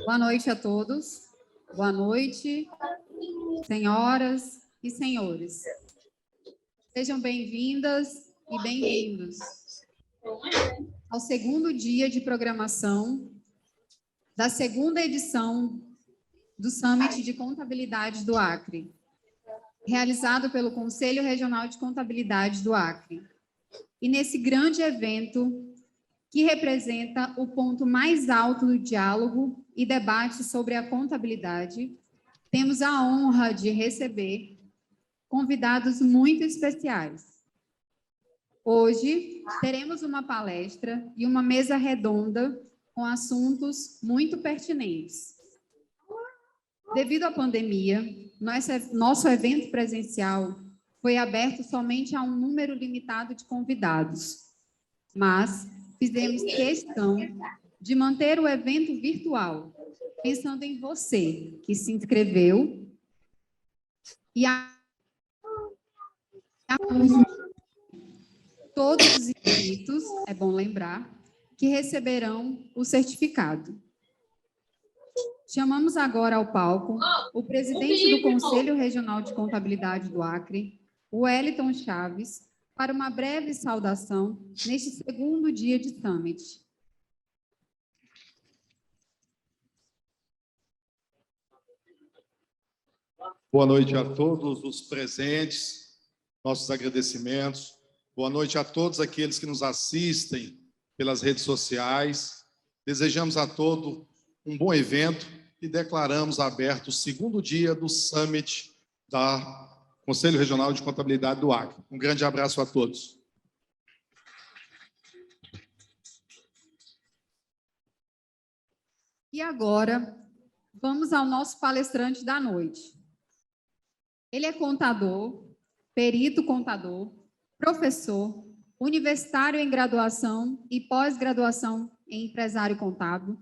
Boa noite a todos. Boa noite, senhoras e senhores. Sejam bem-vindas e bem-vindos ao segundo dia de programação da segunda edição do Summit de Contabilidade do Acre, realizado pelo Conselho Regional de Contabilidade do Acre. E nesse grande evento, que representa o ponto mais alto do diálogo e debate sobre a contabilidade, temos a honra de receber convidados muito especiais. Hoje, teremos uma palestra e uma mesa redonda com assuntos muito pertinentes. Devido à pandemia, nosso evento presencial foi aberto somente a um número limitado de convidados, mas fizemos questão de manter o evento virtual, pensando em você que se inscreveu e todos os inscritos, é bom lembrar, que receberão o certificado. Chamamos agora ao palco o presidente do Conselho Regional de Contabilidade do Acre, o Wellington Chaves, para uma breve saudação neste segundo dia de Summit. Boa noite a todos os presentes, nossos agradecimentos. Boa noite a todos aqueles que nos assistem pelas redes sociais. Desejamos a todos um bom evento e declaramos aberto o segundo dia do Summit da Conselho Regional de Contabilidade do Acre. Um grande abraço a todos. E agora, vamos ao nosso palestrante da noite. Ele é contador, perito contador, professor, universitário em graduação e pós-graduação em empresário contábil,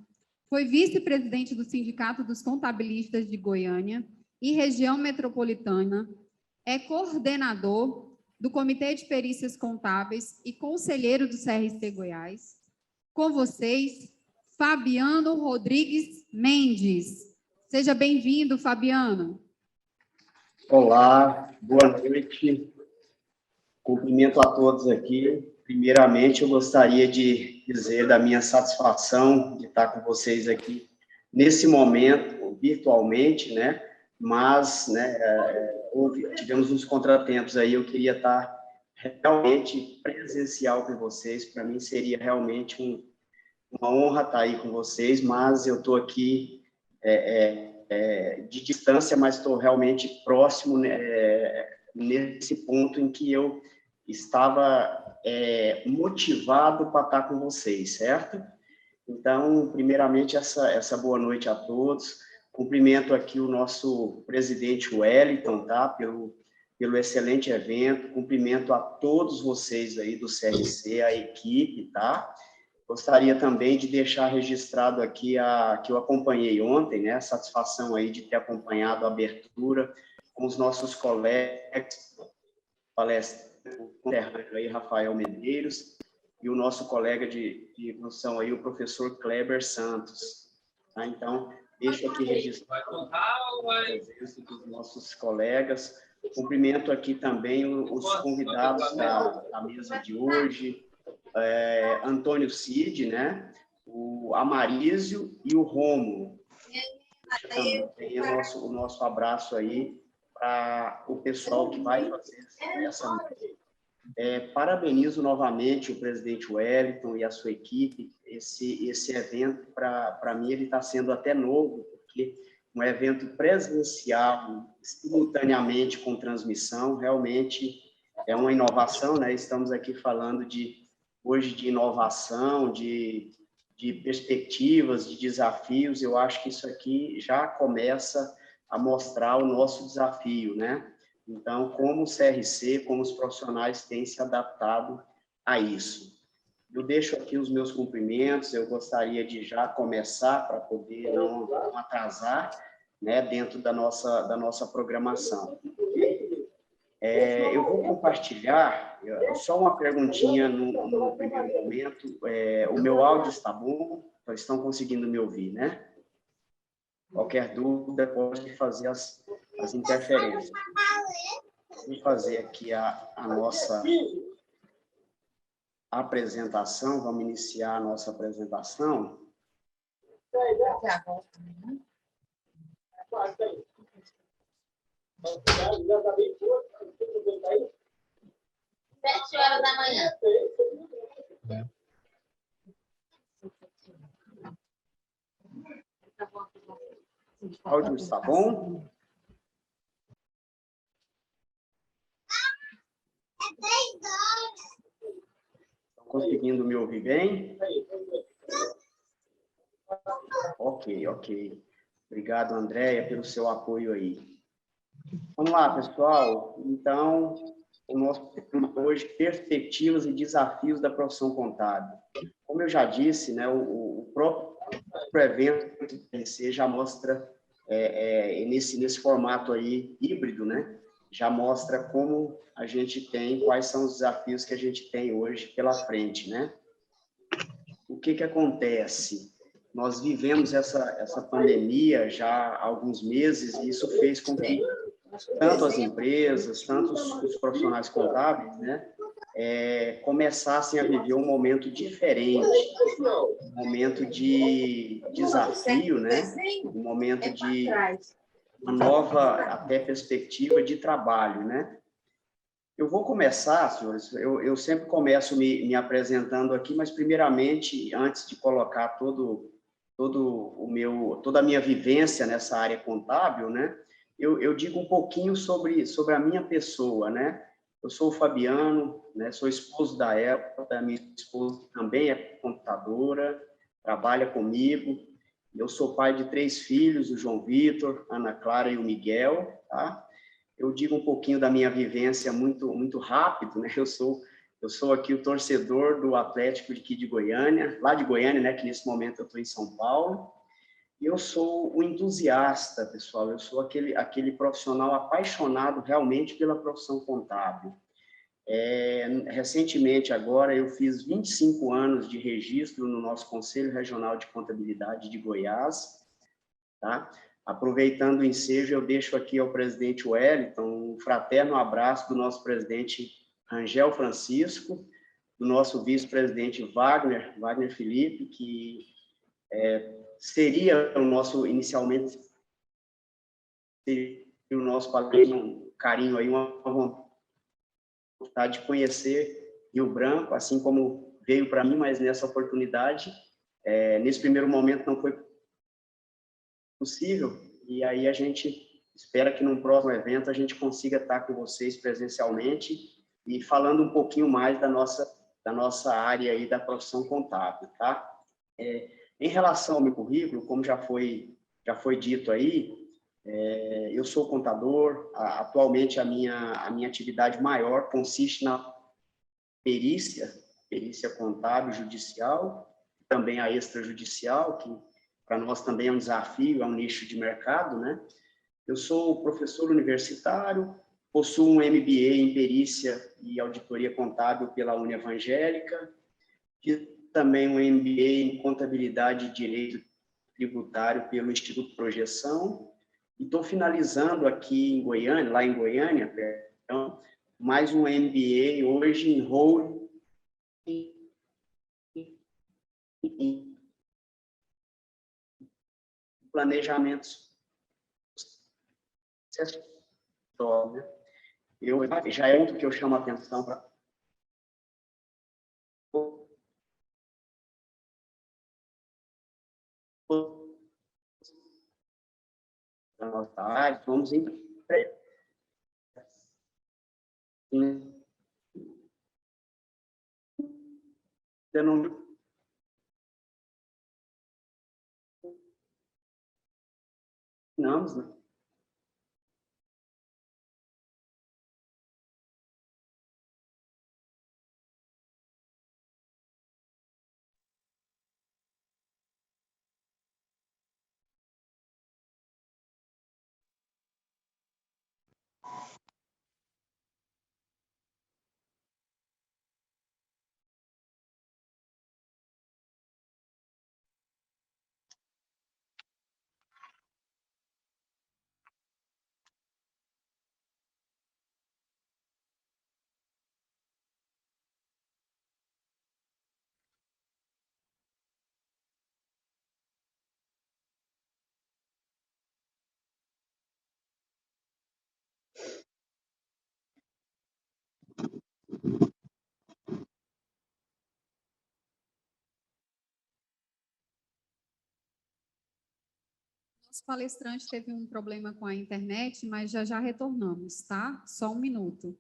foi vice-presidente do Sindicato dos Contabilistas de Goiânia e região metropolitana, é coordenador do Comitê de Perícias Contábeis e conselheiro do CRC Goiás. Com vocês, Fabiano Rodrigues Mendes. Seja bem-vindo, Fabiano. Olá, boa noite. Cumprimento a todos aqui. Primeiramente, eu gostaria de dizer da minha satisfação de estar com vocês aqui nesse momento, virtualmente, né? Mas, né, tivemos uns contratempos aí, eu queria estar realmente presencial com vocês. Para mim seria realmente uma honra estar aí com vocês, mas eu estou aqui de distância, mas estou realmente próximo, né, nesse ponto em que eu estava motivado para estar com vocês, certo? Então, primeiramente, essa boa noite a todos. Cumprimento aqui o nosso presidente Wellington, tá? Pelo excelente evento. Cumprimento a todos vocês aí do CRC, a equipe, tá? Gostaria também de deixar registrado aqui que eu acompanhei ontem, né? A satisfação aí de ter acompanhado a abertura com os nossos colegas, palestrantes, o conterrâneo aí, Rafael Medeiros, e o nosso colega de profissão aí, o professor Kleber Santos. Tá? Então, deixo aqui registrado a presença dos nossos colegas. Cumprimento aqui também os convidados da mesa de hoje, Antônio Cid, né? O Amarísio e o Rômulo. Também o nosso abraço aí para o pessoal que vai fazer essa noite. Parabenizo novamente o presidente Wellington e a sua equipe. Esse evento, para mim, ele está sendo até novo, porque um evento presencial, simultaneamente com transmissão, realmente é uma inovação, né? Estamos aqui falando hoje de inovação, de perspectivas, de desafios. Eu acho que isso aqui já começa a mostrar o nosso desafio, né? Então, como o CRC, como os profissionais têm se adaptado a isso. Eu deixo aqui os meus cumprimentos, eu gostaria de já começar para poder não atrasar, né, dentro da nossa programação. Eu vou compartilhar, só uma perguntinha no primeiro momento. O meu áudio está bom? Estão conseguindo me ouvir, né? Qualquer dúvida, pode fazer as interferências. Vou fazer aqui a nossa apresentação, vamos iniciar a nossa apresentação. Sete horas da manhã. O áudio está bom? Estão conseguindo me ouvir bem? Ok. Obrigado, Andréia, pelo seu apoio aí. Vamos lá, pessoal. Então, o nosso tema hoje, perspectivas e desafios da profissão contábil. Como eu já disse, né, o próprio evento do PNC já mostra, nesse formato aí híbrido, né, já mostra como a gente tem, quais são os desafios que a gente tem hoje pela frente, né? O que acontece? Nós vivemos essa pandemia já há alguns meses e isso fez com que tanto as empresas, tanto os profissionais contábeis, né, começassem a viver um momento diferente, um momento de desafio, né, um momento de uma nova até perspectiva de trabalho, né. Eu vou começar, senhores, eu sempre começo me apresentando aqui, mas primeiramente, antes de colocar toda a minha vivência nessa área contábil, né, eu digo um pouquinho sobre a minha pessoa, né? Eu sou o Fabiano, né? Sou esposo da Elba, a minha esposa também é contadora, trabalha comigo. Eu sou pai de 3 filhos, o João Vitor, a Ana Clara e o Miguel, tá? Eu digo um pouquinho da minha vivência muito rápido, né? Eu sou aqui o torcedor do Atlético aqui de Goiânia, lá de Goiânia, né? Que nesse momento eu estou em São Paulo. E eu sou o entusiasta, pessoal. Eu sou aquele profissional apaixonado realmente pela profissão contábil. Recentemente, agora, eu fiz 25 anos de registro no nosso Conselho Regional de Contabilidade de Goiás, tá? Aproveitando o ensejo, eu deixo aqui ao presidente Wellington um fraterno abraço do nosso presidente Rangel Francisco, do nosso vice-presidente Wagner Felipe, que seria o nosso, inicialmente, seria o nosso padrinho, um carinho aí, uma vontade de conhecer Rio Branco, assim como veio para mim, mas nessa oportunidade, nesse primeiro momento não foi possível, e aí a gente espera que num próximo evento a gente consiga estar com vocês presencialmente e falando um pouquinho mais da nossa área aí da profissão contábil, tá? Em relação ao meu currículo, como já foi dito aí, eu sou contador. Atualmente a minha atividade maior consiste na perícia contábil judicial, também a extrajudicial, que para nós também é um desafio, é um nicho de mercado, né? Eu sou professor universitário, possuo um MBA em perícia e auditoria contábil pela Uni Evangélica, fiz também um MBA em contabilidade e direito tributário pelo Instituto Projeção, e estou finalizando aqui em Goiânia, lá em Goiânia, perdão, mais um MBA hoje em Holding em planejamentos. Né? Já é outro que eu chamo a atenção para nossa área, vamos em não, né? Nosso palestrante teve um problema com a internet, mas já retornamos, tá? Só um minuto.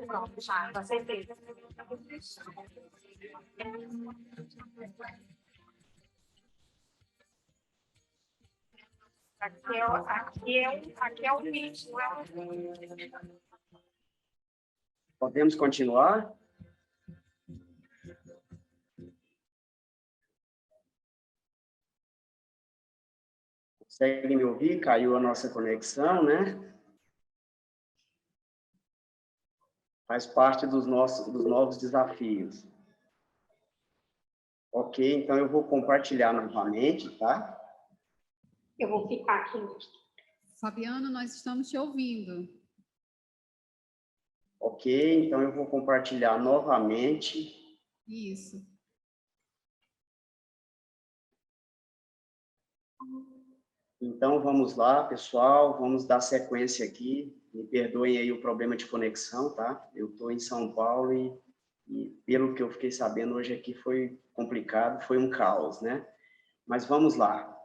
Pronto, já, aceitei. Aqui é o vídeo, não é o... Podemos continuar? Conseguem me ouvir? Caiu a nossa conexão, né? Faz parte dos novos desafios. Ok, então eu vou compartilhar novamente, tá? Eu vou ficar aqui. Fabiano, nós estamos te ouvindo. Ok, então eu vou compartilhar novamente. Isso. Então, vamos lá, pessoal, vamos dar sequência aqui. Me perdoem aí o problema de conexão, tá? Eu estou em São Paulo e, pelo que eu fiquei sabendo, hoje aqui foi complicado, foi um caos, né? Mas vamos lá.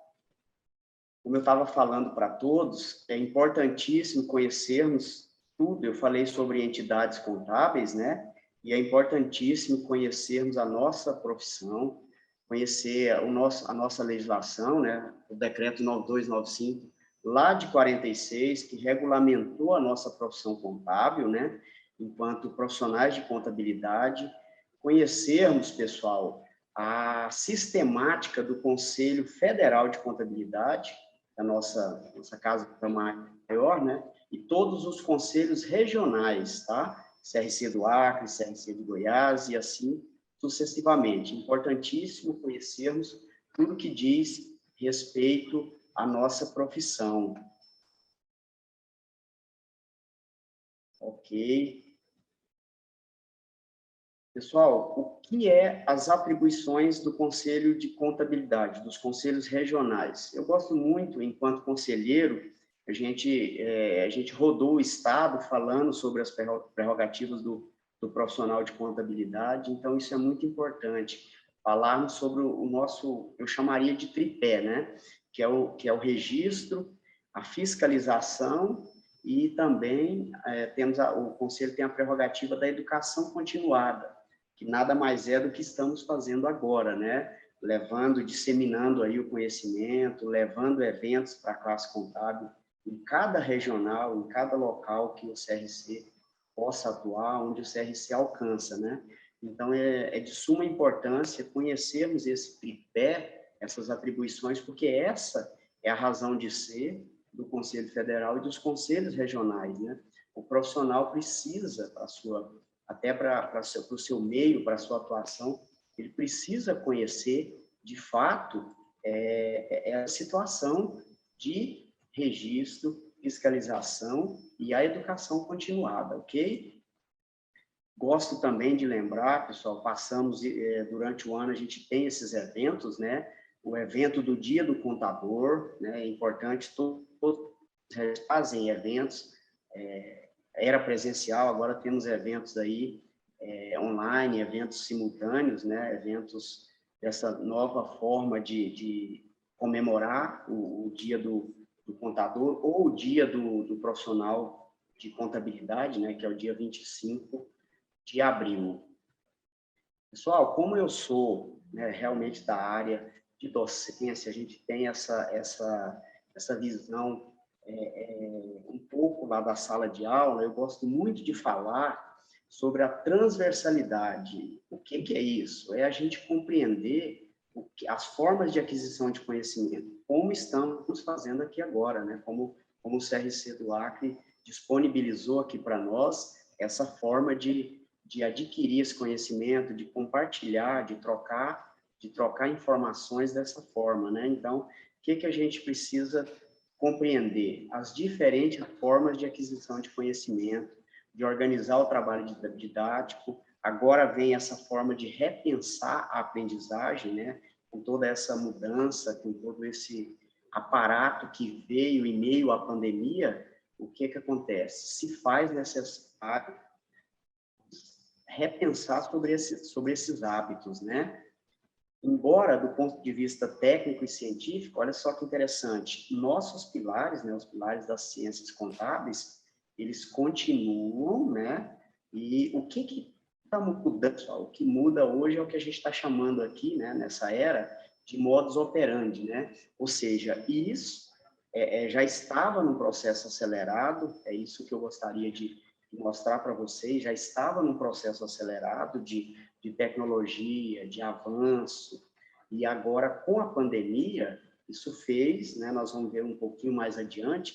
Como eu estava falando para todos, é importantíssimo conhecermos tudo. Eu falei sobre entidades contábeis, né? E é importantíssimo conhecermos a nossa profissão, conhecer a nossa legislação, né? O decreto 9295, lá de 46, que regulamentou a nossa profissão contábil, né? Enquanto profissionais de contabilidade, conhecermos, pessoal, a sistemática do Conselho Federal de Contabilidade, da nossa casa maior, né? E todos os conselhos regionais, tá? CRC do Acre, CRC de Goiás e assim sucessivamente. Importantíssimo conhecermos tudo que diz respeito à nossa profissão. Ok. Pessoal, o que é as atribuições do Conselho de Contabilidade, dos conselhos regionais? Eu gosto muito, enquanto conselheiro, a gente rodou o Estado falando sobre as prerrogativas do profissional de contabilidade, então isso é muito importante, falarmos sobre o nosso, eu chamaria de tripé, né? Que é o registro, a fiscalização e também o Conselho tem a prerrogativa da educação continuada, que nada mais é do que estamos fazendo agora, né? Disseminando aí o conhecimento, levando eventos para a classe contábil em cada regional, em cada local que o CRC possa atuar, onde o CRC alcança, né? Então, é de suma importância conhecermos esse tripé, essas atribuições, porque essa é a razão de ser do Conselho Federal e dos conselhos regionais, né? O profissional precisa, até para o seu meio, para a sua atuação, ele precisa conhecer, de fato, a situação de registro, fiscalização e a educação continuada, ok? Gosto também de lembrar, pessoal, durante o ano, a gente tem esses eventos, né? O evento do Dia do Contador, né? É importante, todos fazem eventos, era presencial, agora temos eventos aí online, eventos simultâneos, né? Eventos dessa nova forma de comemorar o Dia do Contador ou o Dia do Profissional de Contabilidade, né? Que é o dia 25 de abril. Pessoal, como eu sou, né, realmente da área de docência, a gente tem essa visão um pouco lá da sala de aula, eu gosto muito de falar sobre a transversalidade. O que é isso? É a gente compreender as formas de aquisição de conhecimento, como estamos fazendo aqui agora, né? Como o CRC do Acre disponibilizou aqui para nós essa forma de adquirir esse conhecimento, de compartilhar, de trocar informações dessa forma, né? Então, o que a gente precisa compreender? As diferentes formas de aquisição de conhecimento, de organizar o trabalho didático. Agora vem essa forma de repensar a aprendizagem, né? Com toda essa mudança, com todo esse aparato que veio em meio à pandemia, o que acontece? Se faz necessário repensar sobre esses hábitos, né? Embora, do ponto de vista técnico e científico, olha só que interessante, nossos pilares, né, os pilares das ciências contábeis, eles continuam, né? E o que está mudando, pessoal? O que muda hoje é o que a gente está chamando aqui, né, nessa era, de modus operandi, né? Ou seja, isso já estava num processo acelerado, é isso que eu gostaria de mostrar para vocês, já estava num processo acelerado de tecnologia, de avanço, e agora, com a pandemia, isso fez, né, nós vamos ver um pouquinho mais adiante,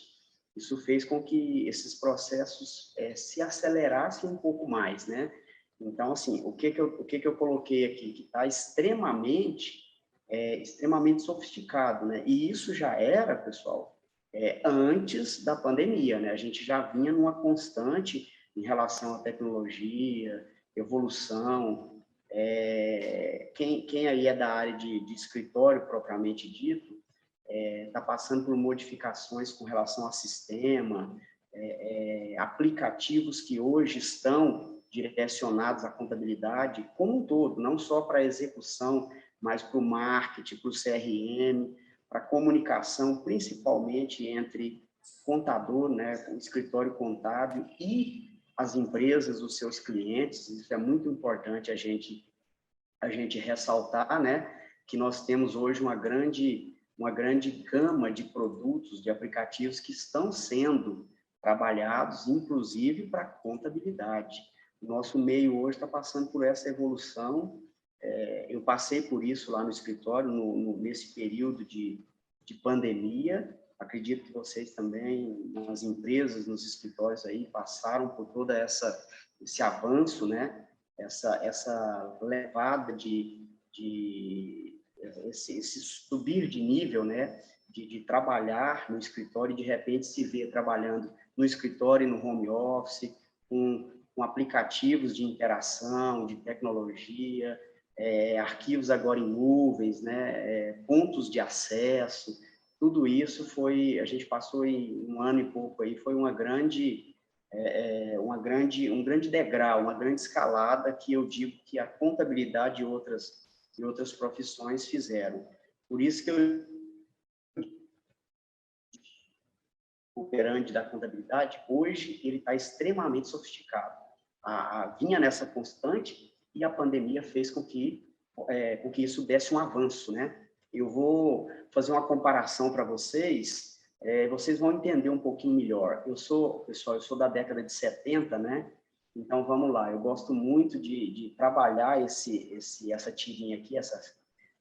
isso fez com que esses processos se acelerassem um pouco mais, né? Então, assim, o que eu coloquei aqui? Que está extremamente sofisticado, né? E isso já era, pessoal, antes da pandemia, né? A gente já vinha numa constante em relação à tecnologia, evolução. Quem aí é da área de escritório propriamente dito, está passando por modificações com relação ao sistema, aplicativos que hoje estão direcionados à contabilidade como um todo, não só para a execução, mas para o marketing, para o CRM, para a comunicação, principalmente entre contador, né, o escritório contábil e as empresas, os seus clientes. Isso é muito importante a gente ressaltar, né, que nós temos hoje uma grande gama de produtos, de aplicativos que estão sendo trabalhados, inclusive para contabilidade. O nosso meio hoje está passando por essa evolução Eu passei por isso lá no escritório, nesse período de pandemia. Acredito que vocês também, nas empresas, nos escritórios aí, passaram por toda esse avanço, né? Essa levada esse subir de nível, né? De trabalhar no escritório e, de repente, se ver trabalhando no escritório e no home office, com aplicativos de interação, de tecnologia, arquivos agora em nuvens, né? Pontos de acesso. Tudo isso a gente passou em um ano e pouco aí, foi um grande degrau, uma grande escalada que eu digo que a contabilidade e outras profissões fizeram. Por isso que o operante da contabilidade, hoje, ele está extremamente sofisticado. Vinha nessa constante e a pandemia fez com que isso desse um avanço, né? Eu vou fazer uma comparação para vocês, vocês vão entender um pouquinho melhor. Pessoal, eu sou da década de 70, né? Então, vamos lá, eu gosto muito de trabalhar essa tirinha aqui,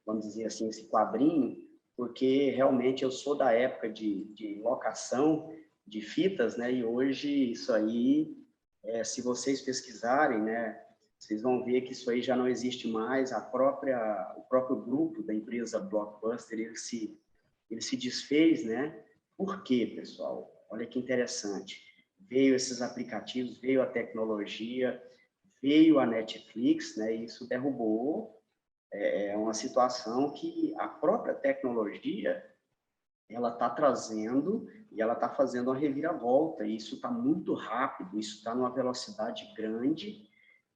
vamos dizer assim, esse quadrinho, porque realmente eu sou da época de locação de fitas, né? E hoje isso aí, se vocês pesquisarem, né? Vocês vão ver que isso aí já não existe mais. O próprio grupo da empresa Blockbuster, ele se desfez, né? Por quê, pessoal? Olha que interessante. Veio esses aplicativos, veio a tecnologia, veio a Netflix, né? E isso derrubou uma situação que a própria tecnologia ela está trazendo e ela está fazendo uma reviravolta. E isso está muito rápido, isso está numa velocidade grande.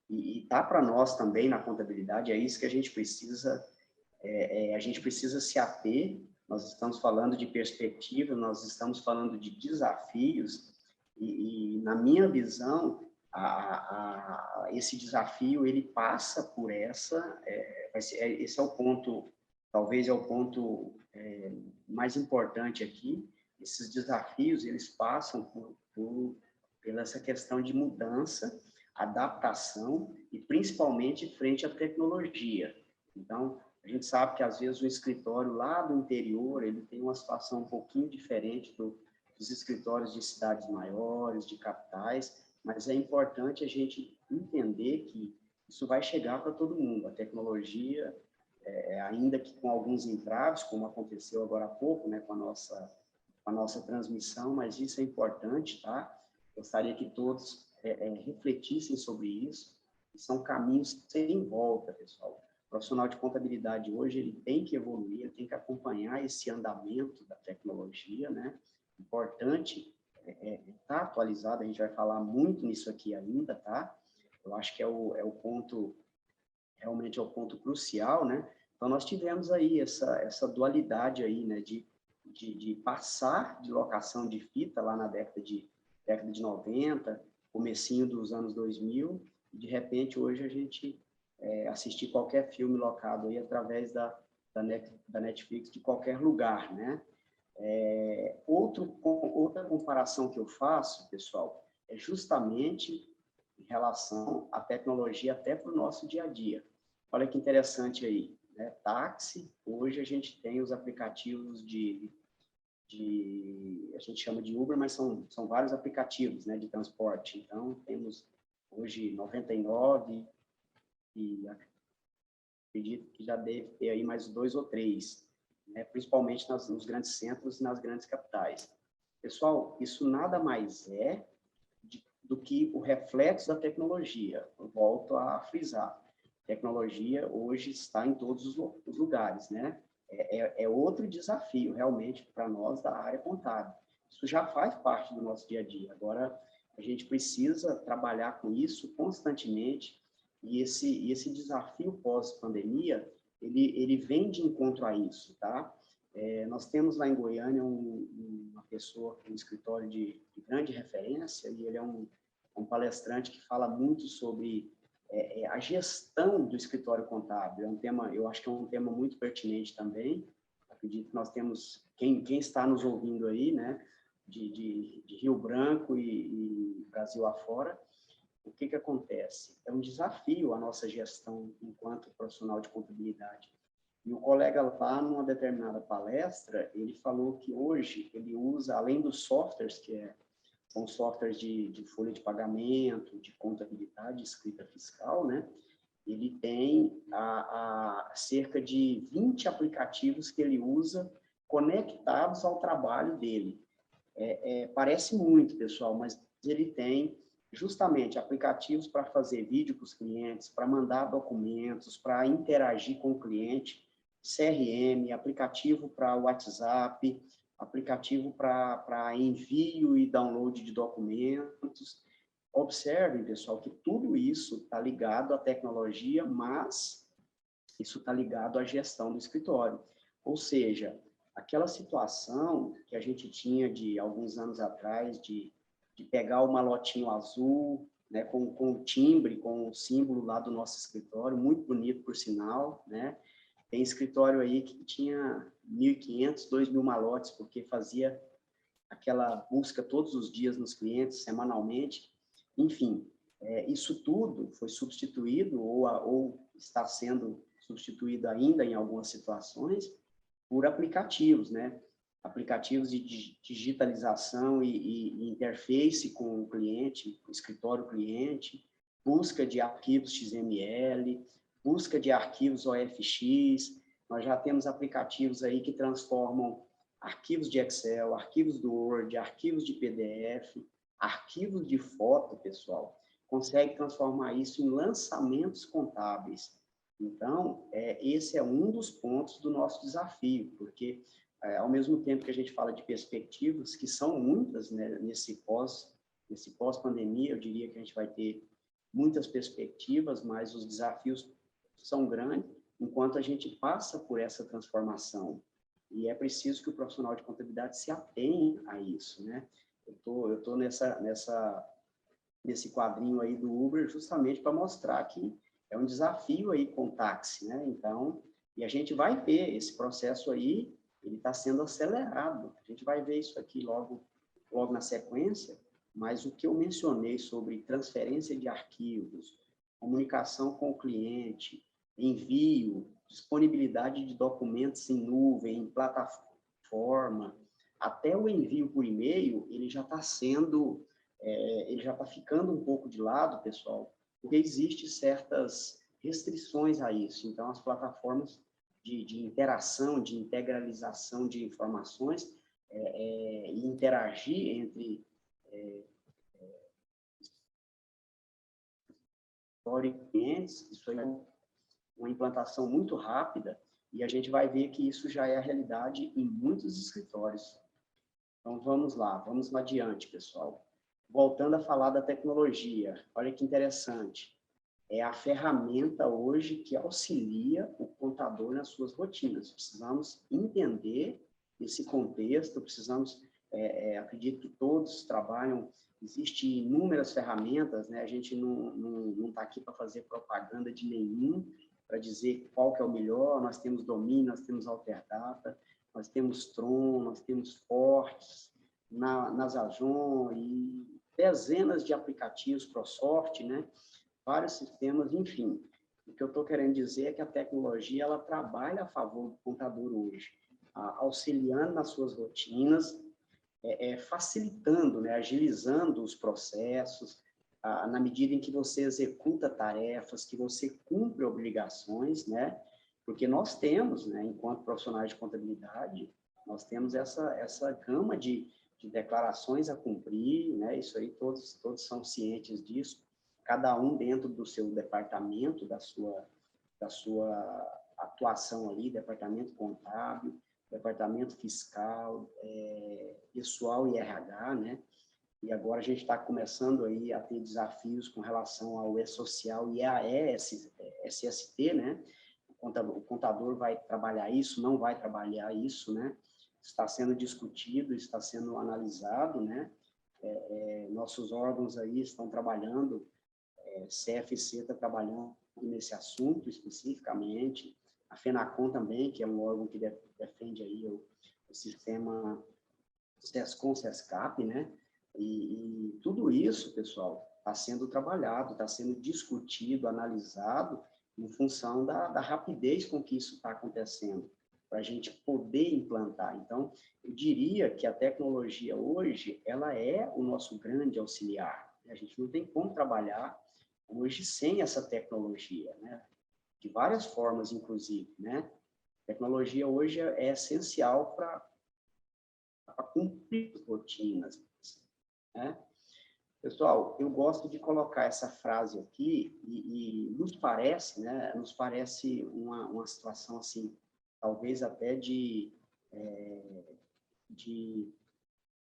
E tá para nós também na contabilidade, é isso que a gente precisa se ater. Nós estamos falando de perspectiva, nós estamos falando de desafios, e na minha visão, esse desafio, ele passa por esse é o ponto, talvez é o ponto mais importante aqui. Esses desafios, eles passam pela essa questão de mudança, adaptação e principalmente frente à tecnologia. Então, a gente sabe que às vezes o escritório lá do interior, ele tem uma situação um pouquinho diferente dos escritórios de cidades maiores, de capitais, mas é importante a gente entender que isso vai chegar para todo mundo. A tecnologia, ainda que com alguns entraves, como aconteceu agora há pouco, né, com a nossa transmissão, mas isso é importante, tá? Gostaria que todos refletissem sobre isso. São caminhos sem volta, pessoal. O profissional de contabilidade hoje, ele tem que evoluir, ele tem que acompanhar esse andamento da tecnologia, né? Importante estar atualizado, a gente vai falar muito nisso aqui ainda, tá? Eu acho que é o ponto, realmente é o ponto crucial, né? Então, nós tivemos aí essa dualidade aí, né? De passar de locação de fita lá na década de 90, comecinho dos anos 2000, e de repente hoje a gente assistir qualquer filme locado aí através da Netflix de qualquer lugar, né? Outra comparação que eu faço, pessoal, é justamente em relação à tecnologia até para o nosso dia a dia. Olha que interessante aí, né? Táxi, hoje a gente tem os aplicativos a gente chama de Uber, mas são vários aplicativos, né, de transporte. Então, temos hoje 99 e acredito que já deve ter aí mais 2 ou 3, né, principalmente nos grandes centros e nas grandes capitais. Pessoal, isso nada mais é do que o reflexo da tecnologia. Eu volto a frisar. A tecnologia hoje está em todos os lugares, né? É outro desafio, realmente, para nós da área contábil. Isso já faz parte do nosso dia a dia. Agora, a gente precisa trabalhar com isso constantemente, e esse desafio pós-pandemia, ele vem de encontro a isso, tá? Nós temos lá em Goiânia uma pessoa com um escritório de grande referência, e ele é um palestrante que fala muito sobre a gestão do escritório contábil. É um tema, eu acho que é um tema muito pertinente também. Acredito que nós temos, quem está nos ouvindo aí, né, de Rio Branco e Brasil afora, o que que acontece? É um desafio a nossa gestão enquanto profissional de contabilidade. E o colega lá, numa determinada palestra, ele falou que hoje ele usa, além dos softwares, são softwares de folha de pagamento, de contabilidade, escrita fiscal, né? Ele tem cerca de 20 aplicativos que ele usa conectados ao trabalho dele. Parece muito, pessoal, mas ele tem justamente aplicativos para fazer vídeo para os clientes, para mandar documentos, para interagir com o cliente, CRM, aplicativo para WhatsApp, aplicativo para envio e download de documentos. Observem, pessoal, que tudo isso está ligado à tecnologia, mas isso está ligado à gestão do escritório. Ou seja, aquela situação que a gente tinha de alguns anos atrás, de pegar o malotinho azul, né, com o timbre, com o símbolo lá do nosso escritório, muito bonito, por sinal, né? Tem escritório aí que tinha 1.500, 2.000 malotes, porque fazia aquela busca todos os dias nos clientes, semanalmente. Enfim, isso tudo foi substituído ou está sendo substituído ainda em algumas situações por aplicativos, né? Aplicativos de digitalização e interface com o cliente, com o escritório cliente, busca de arquivos XML, busca de arquivos OFX. Nós já temos aplicativos aí que transformam arquivos de Excel, arquivos do Word, arquivos de PDF, arquivos de foto, pessoal. Consegue transformar isso em lançamentos contábeis. Então, esse é um dos pontos do nosso desafio, porque, ao mesmo tempo que a gente fala de perspectivas, que são muitas, né, nesse pós-pandemia, eu diria que a gente vai ter muitas perspectivas, mas os desafios são grandes, enquanto a gente passa por essa transformação. E é preciso que o profissional de contabilidade se atenha a isso, né? Eu tô nesse quadrinho aí do Uber justamente para mostrar que é um desafio aí com o táxi, né? Então, e a gente vai ver esse processo aí, ele está sendo acelerado. A gente vai ver isso aqui logo na sequência, mas o que eu mencionei sobre transferência de arquivos, comunicação com o cliente, envio, disponibilidade de documentos em nuvem, em plataforma, até o envio por e-mail, ele já está ficando um pouco de lado, pessoal, porque existem certas restrições a isso. Então, as plataformas de interação, de integralização de informações e interagir entre clientes, isso é uma implantação muito rápida, e a gente vai ver que isso já é a realidade em muitos escritórios. Então, vamos lá adiante, pessoal. Voltando a falar da tecnologia, olha que interessante. É a ferramenta hoje que auxilia o contador nas suas rotinas. Precisamos entender esse contexto, acredito que todos trabalham, existem inúmeras ferramentas, né? A gente não está aqui para fazer propaganda de nenhum, para dizer qual que é o melhor. Nós temos Domínio, nós temos Alterdata, nós temos Tron, nós temos Fortes, Nasajon e dezenas de aplicativos, ProSoft, né? Vários sistemas, enfim. O que eu estou querendo dizer é que a tecnologia ela trabalha a favor do contador hoje, auxiliando nas suas rotinas, facilitando, né, agilizando os processos, na medida em que você executa tarefas, que você cumpre obrigações, né? Porque nós temos, né, enquanto profissionais de contabilidade, nós temos essa gama de declarações a cumprir, né? Isso aí todos são cientes disso, cada um dentro do seu departamento, da sua atuação ali, departamento contábil, departamento fiscal, pessoal e RH, né? E agora a gente está começando aí a ter desafios com relação ao E-Social e a SST, né? O contador vai trabalhar isso, não vai trabalhar isso, né? Está sendo discutido, está sendo analisado, né? Nossos órgãos aí estão trabalhando, CFC está trabalhando nesse assunto especificamente, a FENACON também, que é um órgão que defende aí o sistema SESCOM, SESCAP, né? E tudo isso, pessoal, está sendo trabalhado, está sendo discutido, analisado, em função da rapidez com que isso está acontecendo, para a gente poder implantar. Então, eu diria que a tecnologia hoje, ela é o nosso grande auxiliar. A gente não tem como trabalhar hoje sem essa tecnologia, né? De várias formas, inclusive, né? A tecnologia hoje é essencial para cumprir as rotinas, né? Pessoal, eu gosto de colocar essa frase aqui e nos parece, né? Nos parece uma situação assim, talvez até de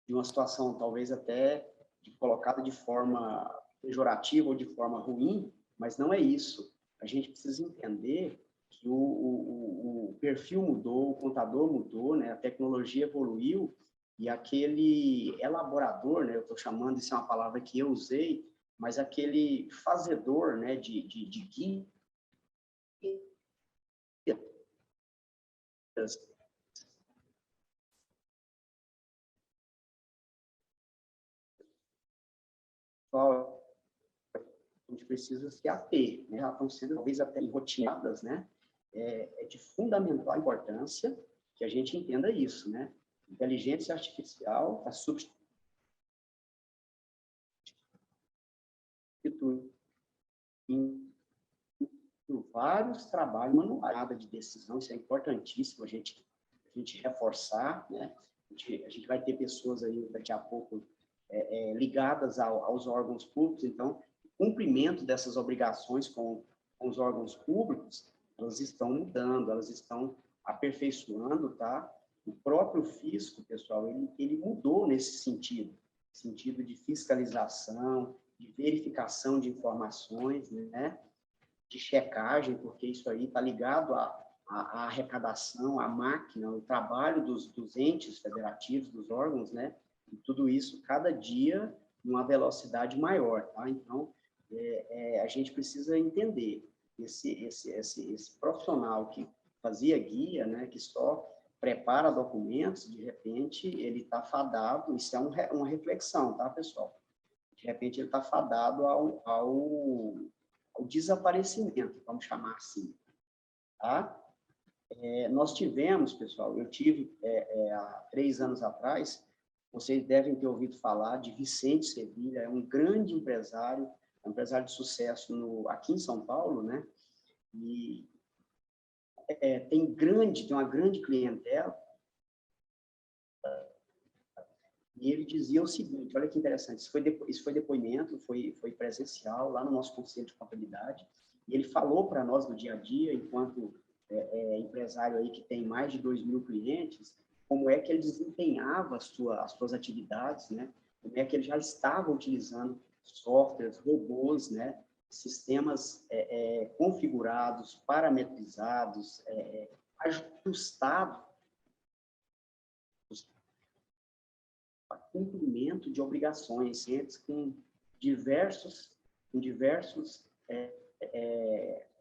uma situação, talvez até colocada de forma pejorativa ou de forma ruim, mas não é isso. A gente precisa entender que o perfil mudou, o contador mudou, né? A tecnologia evoluiu e aquele elaborador, né? Eu estou chamando, isso é uma palavra que eu usei, mas aquele fazedor, né? de guias, a gente precisa se ater, né? Elas estão sendo talvez até rotineadas, né? É de fundamental importância que a gente entenda isso, né? Inteligência artificial está substituindo vários trabalhos manuais de decisão, isso é importantíssimo a gente reforçar, né? A gente vai ter pessoas aí daqui a pouco ligadas aos órgãos públicos, então, o cumprimento dessas obrigações com os órgãos públicos, elas estão mudando, elas estão aperfeiçoando, tá? O próprio fisco, pessoal, ele mudou nesse sentido de fiscalização, de verificação de informações, né? De checagem, porque isso aí está ligado à arrecadação, à máquina, ao trabalho dos entes federativos, dos órgãos, né? E tudo isso, cada dia, numa velocidade maior, tá? Então, a gente precisa entender esse profissional que fazia guia, né? Que só prepara documentos, de repente, ele está fadado, isso é uma reflexão, tá, pessoal? De repente, ele está fadado ao desaparecimento, vamos chamar assim, tá? Nós tivemos, pessoal, eu tive há 3 anos atrás, vocês devem ter ouvido falar de Vicente Sevilha, é um grande empresário, um empresário de sucesso aqui em São Paulo, né? E tem uma grande clientela, e ele dizia o seguinte, olha que interessante, isso foi depoimento, foi presencial, lá no nosso Conselho de Contabilidade, e ele falou para nós no dia a dia, enquanto empresário aí que tem mais de 2.000 clientes, como é que ele desempenhava as suas atividades, né? Como é que ele já estava utilizando softwares, robôs, né? Sistemas configurados, parametrizados, ajustados para cumprimento de obrigações, com diversos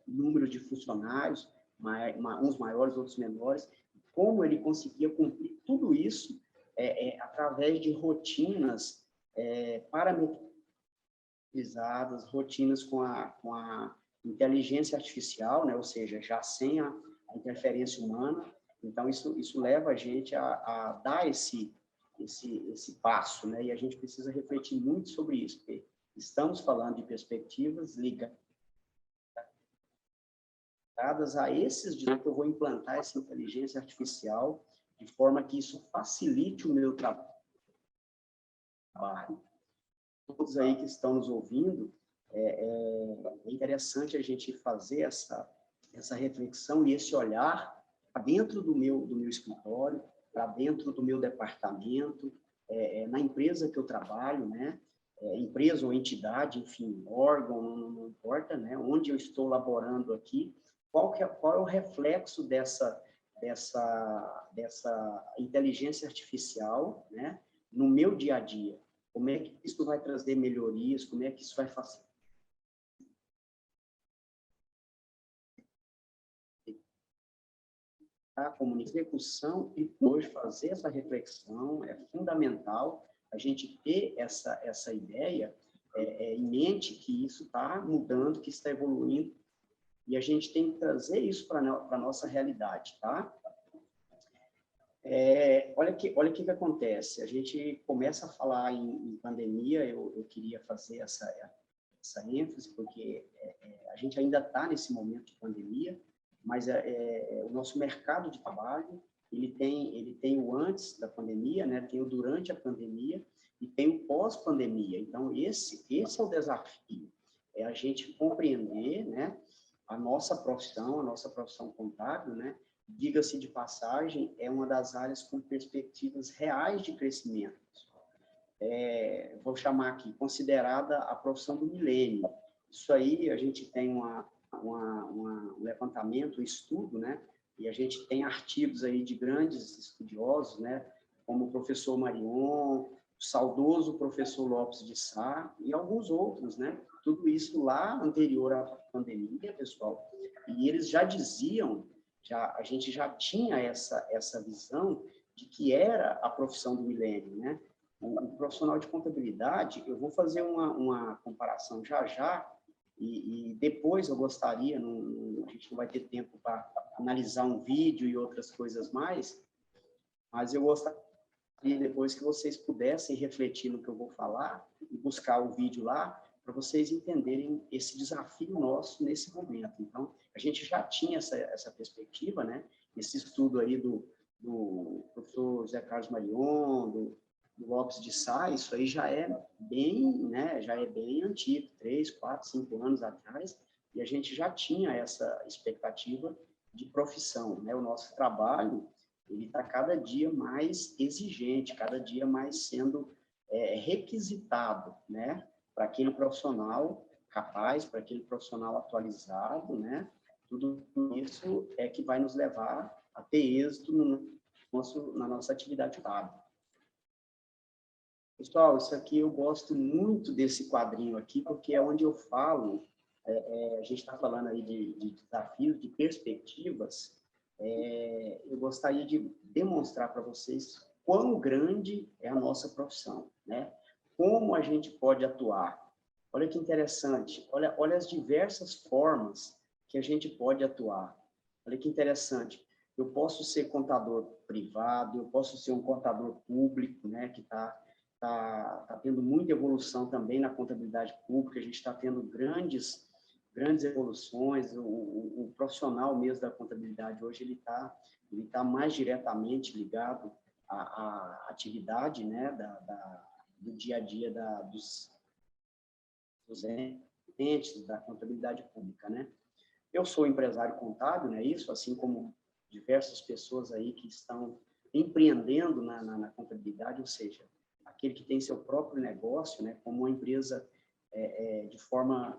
números de funcionários, uns maiores, outros menores, como ele conseguia cumprir tudo isso através de rotinas parametrizadas, rotinas com a inteligência artificial, né? Ou seja, já sem a interferência humana. Então, isso leva a gente a dar esse passo, né? E a gente precisa refletir muito sobre isso, porque estamos falando de perspectivas ligadas a esses dias que eu vou implantar essa inteligência artificial de forma que isso facilite o meu trabalho. Todos aí que estão nos ouvindo, é interessante a gente fazer essa reflexão e esse olhar para dentro do meu escritório, para dentro do meu departamento, na empresa que eu trabalho, né? Empresa ou entidade, enfim, órgão, não importa, né? Onde eu estou laborando aqui, qual é o reflexo dessa inteligência artificial, né? No meu dia a dia. Como é que isso vai trazer melhorias, como é que isso vai facilitar a comunicação, e hoje fazer essa reflexão é fundamental, a gente ter essa ideia em mente que isso está mudando, que está evoluindo, e a gente tem que trazer isso para a nossa realidade, tá? Olha o que acontece. A gente começa a falar em pandemia, eu queria fazer essa ênfase, porque a gente ainda está nesse momento de pandemia, mas o nosso mercado de trabalho, ele tem o antes da pandemia, né? Tem o durante a pandemia e tem o pós-pandemia. Então, esse é o desafio, é a gente compreender, né, a nossa profissão contábil, né? Diga-se de passagem, é uma das áreas com perspectivas reais de crescimento. Vou chamar aqui, considerada a profissão do milênio. Isso aí, a gente tem um levantamento, um estudo, né? E a gente tem artigos aí de grandes estudiosos, né? Como o professor Marion, o saudoso professor Lopes de Sá e alguns outros, né? Tudo isso lá anterior à pandemia, pessoal. E eles já diziam, a gente já tinha essa visão de que era a profissão do milênio, né? O profissional de contabilidade, eu vou fazer uma comparação já, e depois eu gostaria, a gente não vai ter tempo para analisar um vídeo e outras coisas mais, mas eu gostaria depois que vocês pudessem refletir no que eu vou falar e buscar o vídeo lá, para vocês entenderem esse desafio nosso nesse momento. Então, a gente já tinha essa perspectiva, né? Esse estudo aí do professor José Carlos Marion, do Lopes de Sá, isso aí já é bem, né? Já é bem antigo, 3, 4, 5 anos atrás, e a gente já tinha essa expectativa de profissão, né? O nosso trabalho, ele está cada dia mais exigente, cada dia mais sendo requisitado, né? Para aquele profissional capaz, para aquele profissional atualizado, né? Tudo isso é que vai nos levar a ter êxito na nossa atividade contábil. Pessoal, isso aqui eu gosto muito desse quadrinho aqui, porque é onde eu falo, a gente está falando aí de desafios, de perspectivas, eu gostaria de demonstrar para vocês quão grande é a nossa profissão, né? Como a gente pode atuar. Olha que interessante, olha as diversas formas que a gente pode atuar. Olha que interessante, eu posso ser contador privado, eu posso ser um contador público, né, que está tendo muita evolução também na contabilidade pública, a gente está tendo grandes evoluções, o profissional mesmo da contabilidade hoje, ele tá mais diretamente ligado à atividade, né, do dia a dia dos entes da contabilidade pública, né. Eu sou empresário contábil, né, isso, assim como diversas pessoas aí que estão empreendendo na contabilidade, ou seja, aquele que tem seu próprio negócio, né, como uma empresa,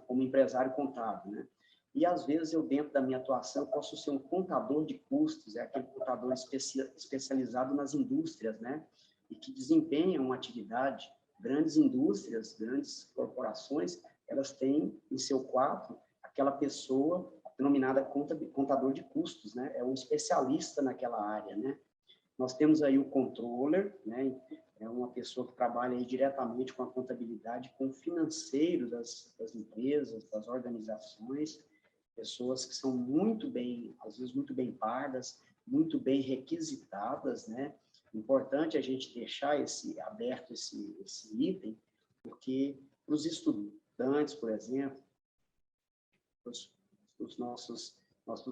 como empresário contábil, né? E, às vezes, eu, dentro da minha atuação, posso ser um contador de custos, aquele contador especializado nas indústrias, né? E que desempenha uma atividade. Grandes indústrias, grandes corporações, elas têm em seu quadro aquela pessoa denominada contador de custos, né? É um especialista naquela área, né? Nós temos aí o controller, né? É uma pessoa que trabalha aí diretamente com a contabilidade, com o financeiro das empresas, das organizações, pessoas que são muito bem, às vezes muito bem pagas, muito bem requisitadas, né? Importante a gente deixar aberto esse item, porque para os estudantes, por exemplo, os nossos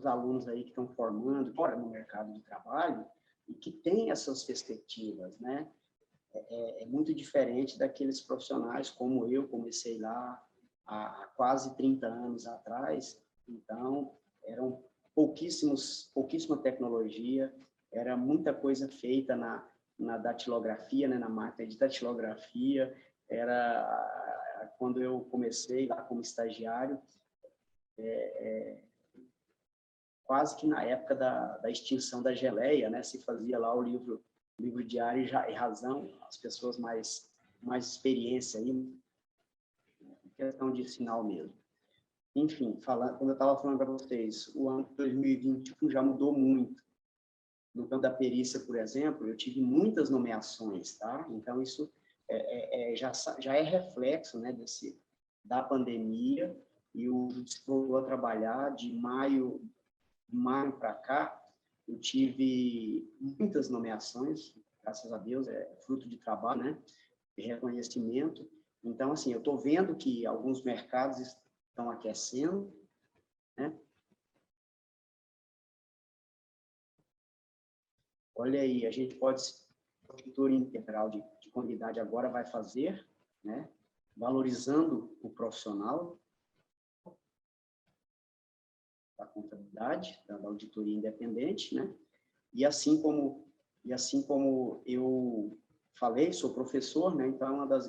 alunos aí que estão formando fora no mercado de trabalho e que têm essas perspectivas, né? É muito diferente daqueles profissionais como eu comecei lá há quase 30 anos atrás. Então, eram pouquíssima tecnologia, era muita coisa feita na datilografia, né, na máquina de datilografia. Era quando eu comecei lá como estagiário, quase que na época da extinção da geleia, né, se fazia lá o livro diário e razão, as pessoas mais experiência aí, questão de sinal mesmo. Enfim, como eu estava falando para vocês, o ano de 2021 já mudou muito. No campo da perícia, por exemplo, eu tive muitas nomeações, tá? Então, isso já é reflexo, né, da pandemia, e o estou a trabalhar de maio para cá. Eu tive muitas nomeações, graças a Deus, é fruto de trabalho, né, de reconhecimento. Então, assim, eu estou vendo que alguns mercados estão aquecendo, né? Olha aí, a gente pode, a auditoria integral de contabilidade agora vai fazer, né? Valorizando o profissional da contabilidade, da auditoria independente, né? E assim como eu falei, sou professor, né? Então é uma das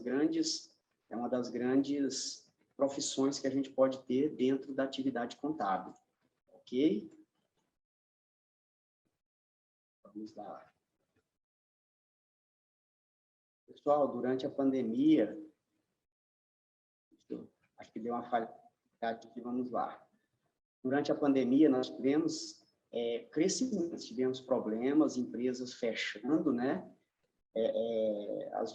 grandes profissões que a gente pode ter dentro da atividade contábil, ok? Vamos lá. Pessoal, durante a pandemia, acho que deu uma falha aqui, vamos lá. Durante a pandemia, nós tivemos crescimento, tivemos problemas, empresas fechando, né? As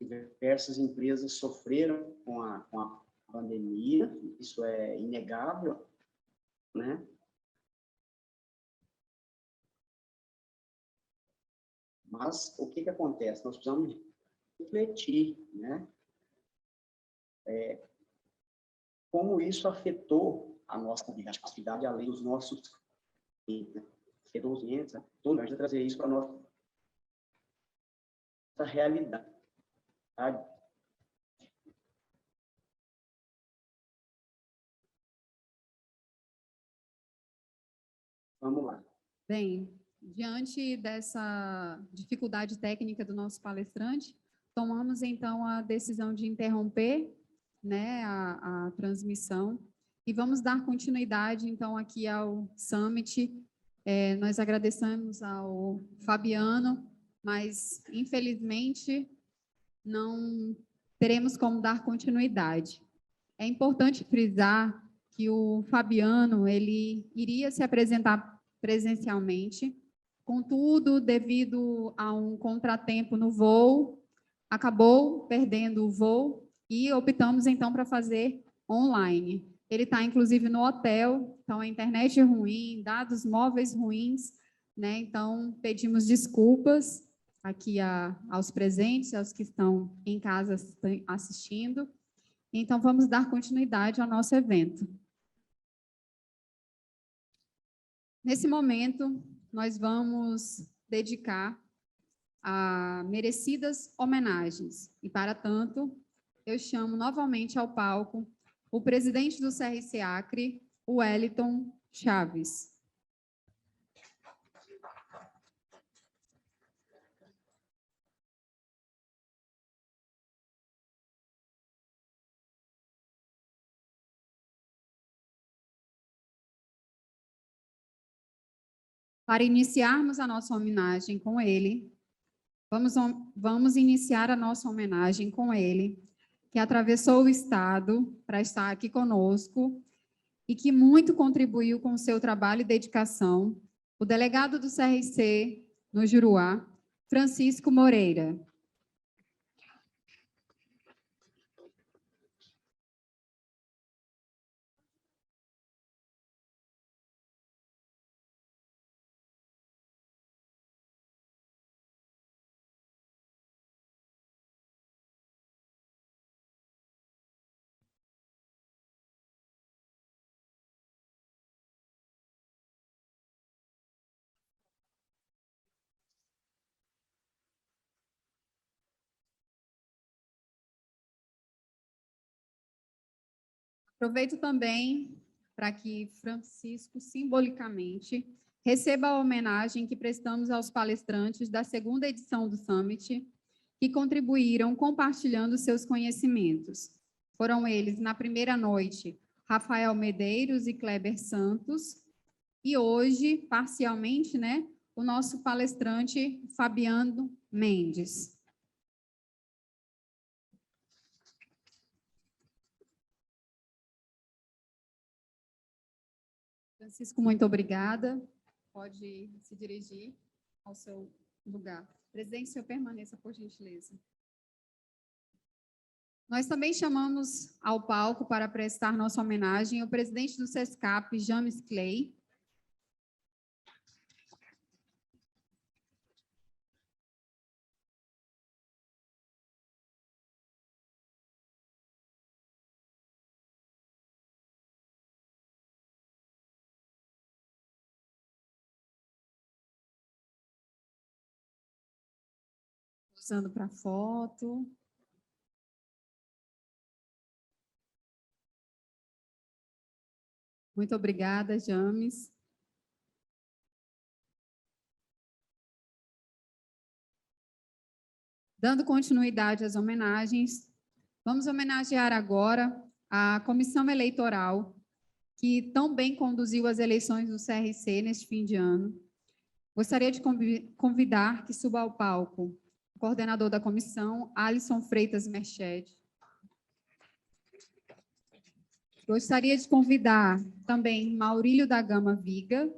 diversas empresas sofreram com a pandemia, isso é inegável, né? Mas o que acontece? Nós precisamos refletir, né? Como isso afetou a nossa atividade, além dos nossos clientes, né? Então, a gente vai trazer isso para a nossa realidade. Vamos lá. Bem, diante dessa dificuldade técnica do nosso palestrante, tomamos então a decisão de interromper, né, a transmissão e vamos dar continuidade então aqui ao Summit. Nós agradecemos ao Fabiano, mas infelizmente não teremos como dar continuidade. É importante frisar que o Fabiano ele iria se apresentar presencialmente, contudo, devido a um contratempo no voo, acabou perdendo o voo e optamos então para fazer online. Ele está inclusive no hotel, então a internet é ruim, dados móveis ruins, né? Então pedimos desculpas aqui aos presentes, aos que estão em casa assistindo. Então vamos dar continuidade ao nosso evento. Nesse momento, nós vamos dedicar a merecidas homenagens. E, para tanto, eu chamo novamente ao palco o presidente do CRC Acre, o Wellington Chaves. Para iniciarmos a nossa homenagem com ele, vamos iniciar a nossa homenagem com ele, que atravessou o estado para estar aqui conosco e que muito contribuiu com o seu trabalho e dedicação, o delegado do CRC no Juruá, Francisco Moreira. Aproveito também para que Francisco, simbolicamente, receba a homenagem que prestamos aos palestrantes da segunda edição do Summit, que contribuíram compartilhando seus conhecimentos. Foram eles, na primeira noite, Rafael Medeiros e Kleber Santos, e hoje, parcialmente, né, o nosso palestrante Fabiano Mendes. Francisco, muito obrigada. Pode se dirigir ao seu lugar. Presidente, o senhor permaneça, por gentileza. Nós também chamamos ao palco para prestar nossa homenagem o presidente do SESCAP, James Clay. Usando para foto. Muito obrigada, James. Dando continuidade às homenagens, vamos homenagear agora a comissão eleitoral, que tão bem conduziu as eleições do CRC neste fim de ano. Gostaria de convidar que suba ao palco o coordenador da comissão, Alisson Freitas Merched. Gostaria de convidar também Maurílio da Gama Viga,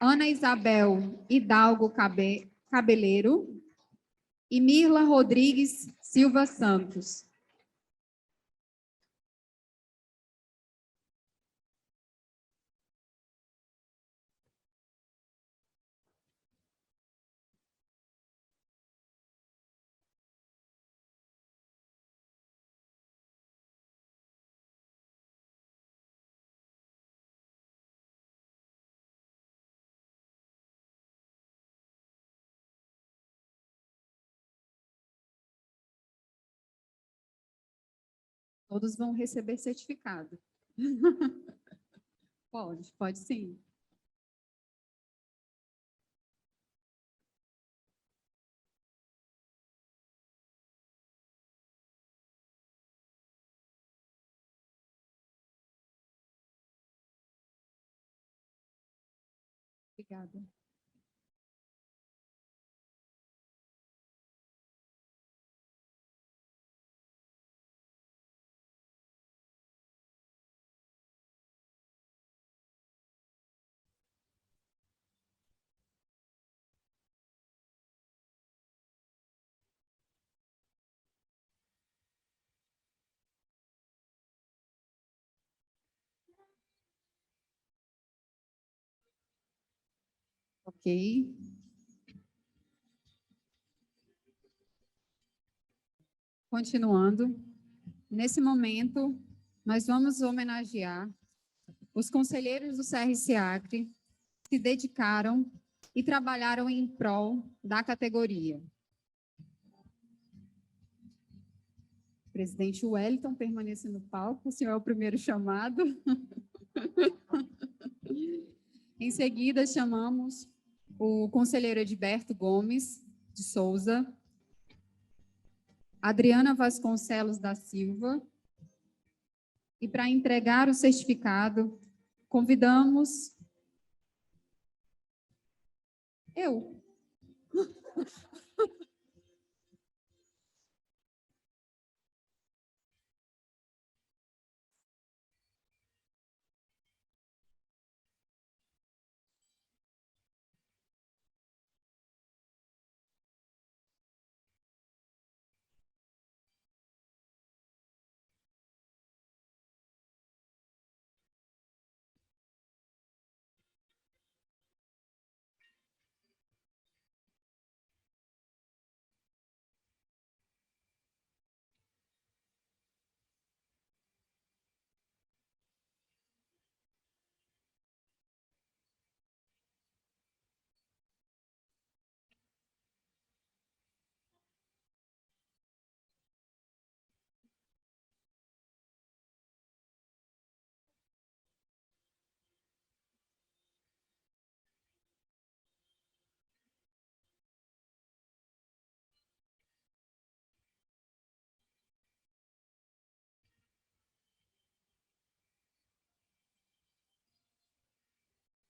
Ana Isabel Hidalgo Cabeleiro e Mirla Rodrigues Silva Santos. Todos vão receber certificado. Pode sim. Obrigada. Ok. Continuando, nesse momento, nós vamos homenagear os conselheiros do CRC Acre que se dedicaram e trabalharam em prol da categoria. Presidente Wellington, permaneça no palco, o senhor é o primeiro chamado. Em seguida, chamamos o conselheiro Edberto Gomes de Souza, Adriana Vasconcelos da Silva, e para entregar o certificado, convidamos eu.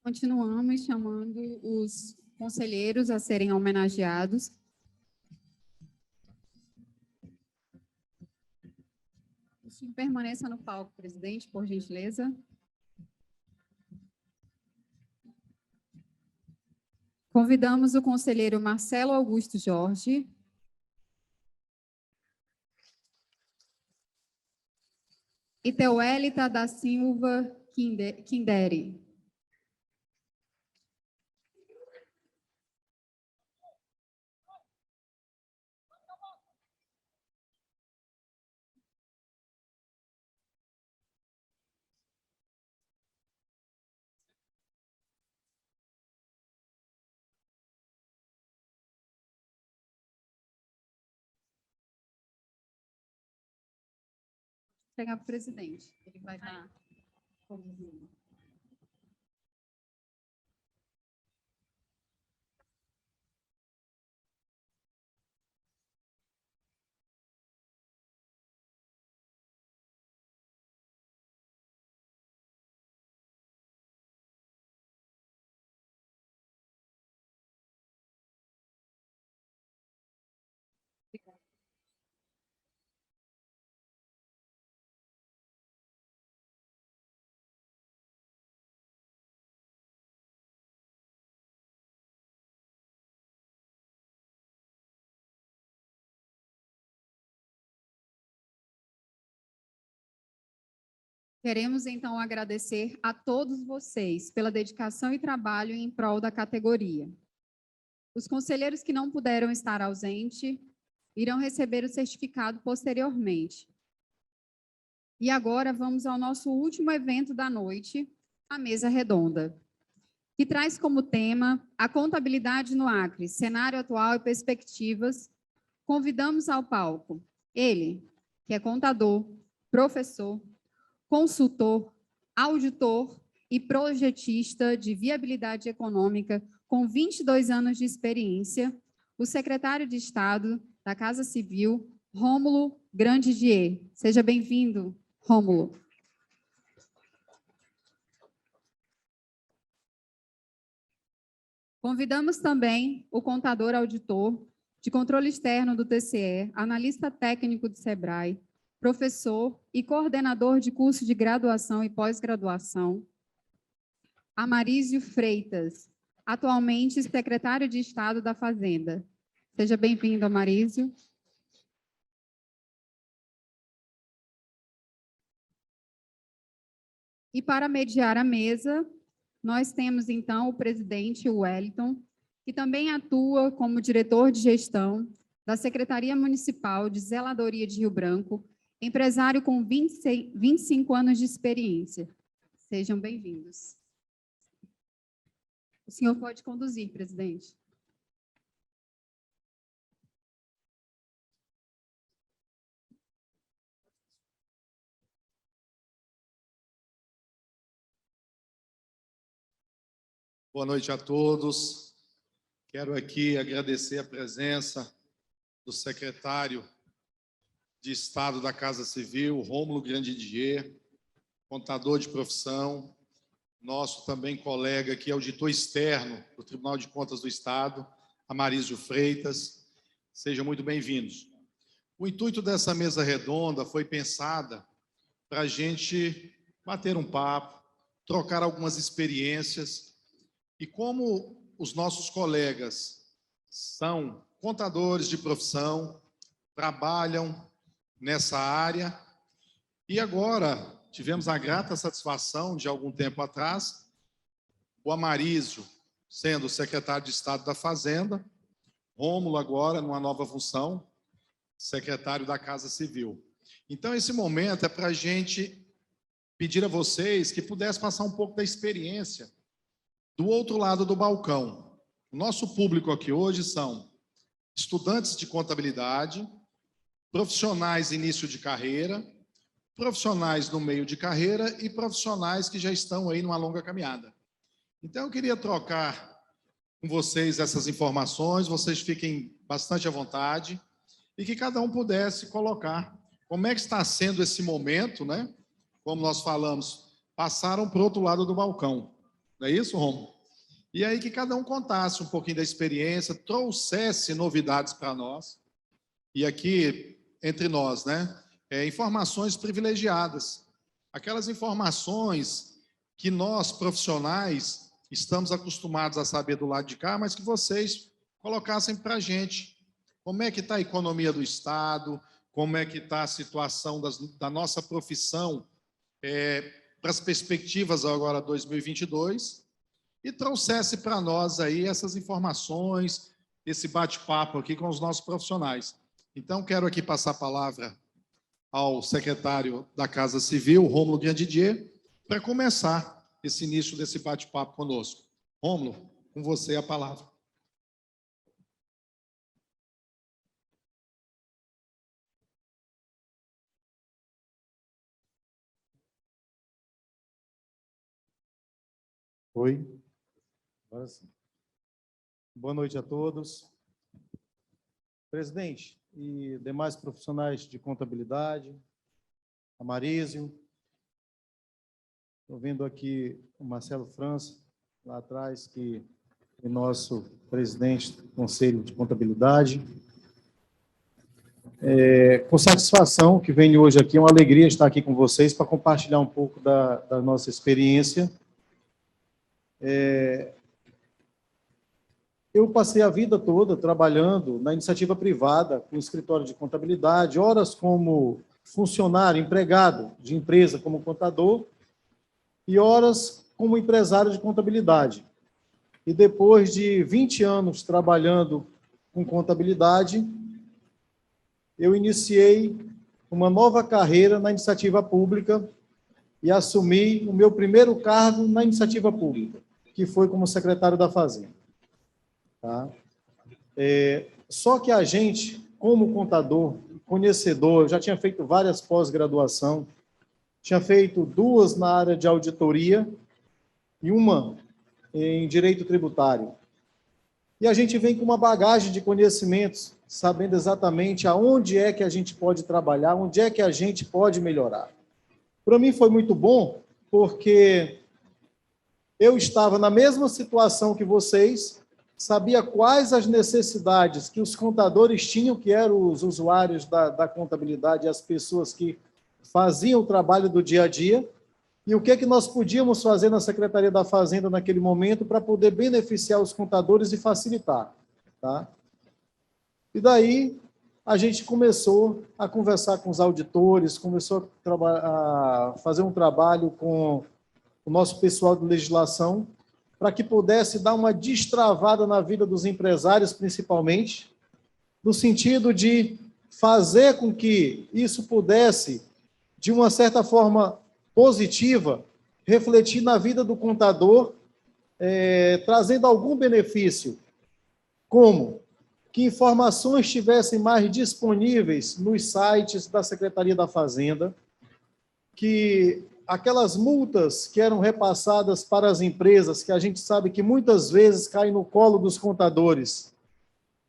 Continuamos chamando os conselheiros a serem homenageados. Permaneça no palco, presidente, por gentileza. Convidamos o conselheiro Marcelo Augusto Jorge. e Teuelita da Silva Quinderi. Pegar para o presidente, ele vai estar conduzindo. Queremos, então, agradecer a todos vocês pela dedicação e trabalho em prol da categoria. Os conselheiros que não puderam estar ausentes irão receber o certificado posteriormente. E agora vamos ao nosso último evento da noite, a Mesa Redonda, que traz como tema a contabilidade no Acre, cenário atual e perspectivas. Convidamos ao palco ele, que é contador, professor, consultor, auditor e projetista de viabilidade econômica com 22 anos de experiência, o secretário de Estado da Casa Civil, Rômulo Grandidier. Seja bem-vindo, Rômulo. Convidamos também o contador auditor de controle externo do TCE, analista técnico do SEBRAE, professor e coordenador de curso de graduação e pós-graduação, Amarísio Freitas, atualmente secretário de Estado da Fazenda. Seja bem-vindo, Amarísio. E para mediar a mesa, nós temos, então, o presidente Wellington, que também atua como diretor de gestão da Secretaria Municipal de Zeladoria de Rio Branco, empresário com 25 anos de experiência. Sejam bem-vindos. O senhor pode conduzir, presidente. Boa noite a todos. Quero aqui agradecer a presença do secretário de Estado da Casa Civil, Rômulo Grandidier, contador de profissão, nosso também colega aqui, auditor externo do Tribunal de Contas do Estado, Amarísio Freitas. Sejam muito bem-vindos. O intuito dessa mesa redonda foi pensada para a gente bater um papo, trocar algumas experiências. E como os nossos colegas são contadores de profissão, trabalham nessa área, e agora tivemos a grata satisfação de algum tempo atrás, o Amarísio sendo secretário de Estado da Fazenda, Rômulo agora numa nova função, secretário da Casa Civil. Então esse momento é para a gente pedir a vocês que pudessem passar um pouco da experiência do outro lado do balcão. O nosso público aqui hoje são estudantes de contabilidade, profissionais em início de carreira, profissionais no meio de carreira e profissionais que já estão aí numa longa caminhada. Então, eu queria trocar com vocês essas informações, vocês fiquem bastante à vontade e que cada um pudesse colocar como é que está sendo esse momento, né? Como nós falamos, passaram para o outro lado do balcão. Não é isso, Romulo? E aí que cada um contasse um pouquinho da experiência, trouxesse novidades para nós. E aqui, entre nós, né? Informações privilegiadas. Aquelas informações que nós, profissionais, estamos acostumados a saber do lado de cá, mas que vocês colocassem para a gente. Como é que está a economia do Estado? Como é que está a situação da nossa profissão para as perspectivas agora 2022 e trouxesse para nós aí essas informações, esse bate-papo aqui com os nossos profissionais. Então, quero aqui passar a palavra ao secretário da Casa Civil, Rômulo Grandidier, para começar esse início desse bate-papo conosco. Rômulo, com você a palavra. Oi. Agora sim. Boa noite a todos. Presidente e demais profissionais de contabilidade, a Marísio, estou vendo aqui o Marcelo França, lá atrás, que é nosso presidente do Conselho de Contabilidade. Com satisfação que venho hoje aqui, é uma alegria estar aqui com vocês para compartilhar um pouco da nossa experiência. Eu passei a vida toda trabalhando na iniciativa privada, com escritório de contabilidade, horas como funcionário, empregado de empresa como contador, e horas como empresário de contabilidade. E depois de 20 anos trabalhando com contabilidade, eu iniciei uma nova carreira na iniciativa pública e assumi o meu primeiro cargo na iniciativa pública, que foi como secretário da Fazenda. Tá? Só que a gente, como contador, conhecedor, eu já tinha feito várias pós-graduação, tinha feito 2 na área de auditoria e uma em direito tributário. E a gente vem com uma bagagem de conhecimentos, sabendo exatamente aonde é que a gente pode trabalhar, onde é que a gente pode melhorar. Para mim foi muito bom, porque eu estava na mesma situação que vocês, sabia quais as necessidades que os contadores tinham, que eram os usuários da contabilidade, as pessoas que faziam o trabalho do dia a dia, e o que nós podíamos fazer na Secretaria da Fazenda naquele momento para poder beneficiar os contadores e facilitar. Tá? E daí a gente começou a conversar com os auditores, começou a fazer um trabalho com o nosso pessoal de legislação, para que pudesse dar uma destravada na vida dos empresários, principalmente, no sentido de fazer com que isso pudesse, de uma certa forma positiva, refletir na vida do contador, trazendo algum benefício, como que informações estivessem mais disponíveis nos sites da Secretaria da Fazenda, que aquelas multas que eram repassadas para as empresas, que a gente sabe que muitas vezes caem no colo dos contadores,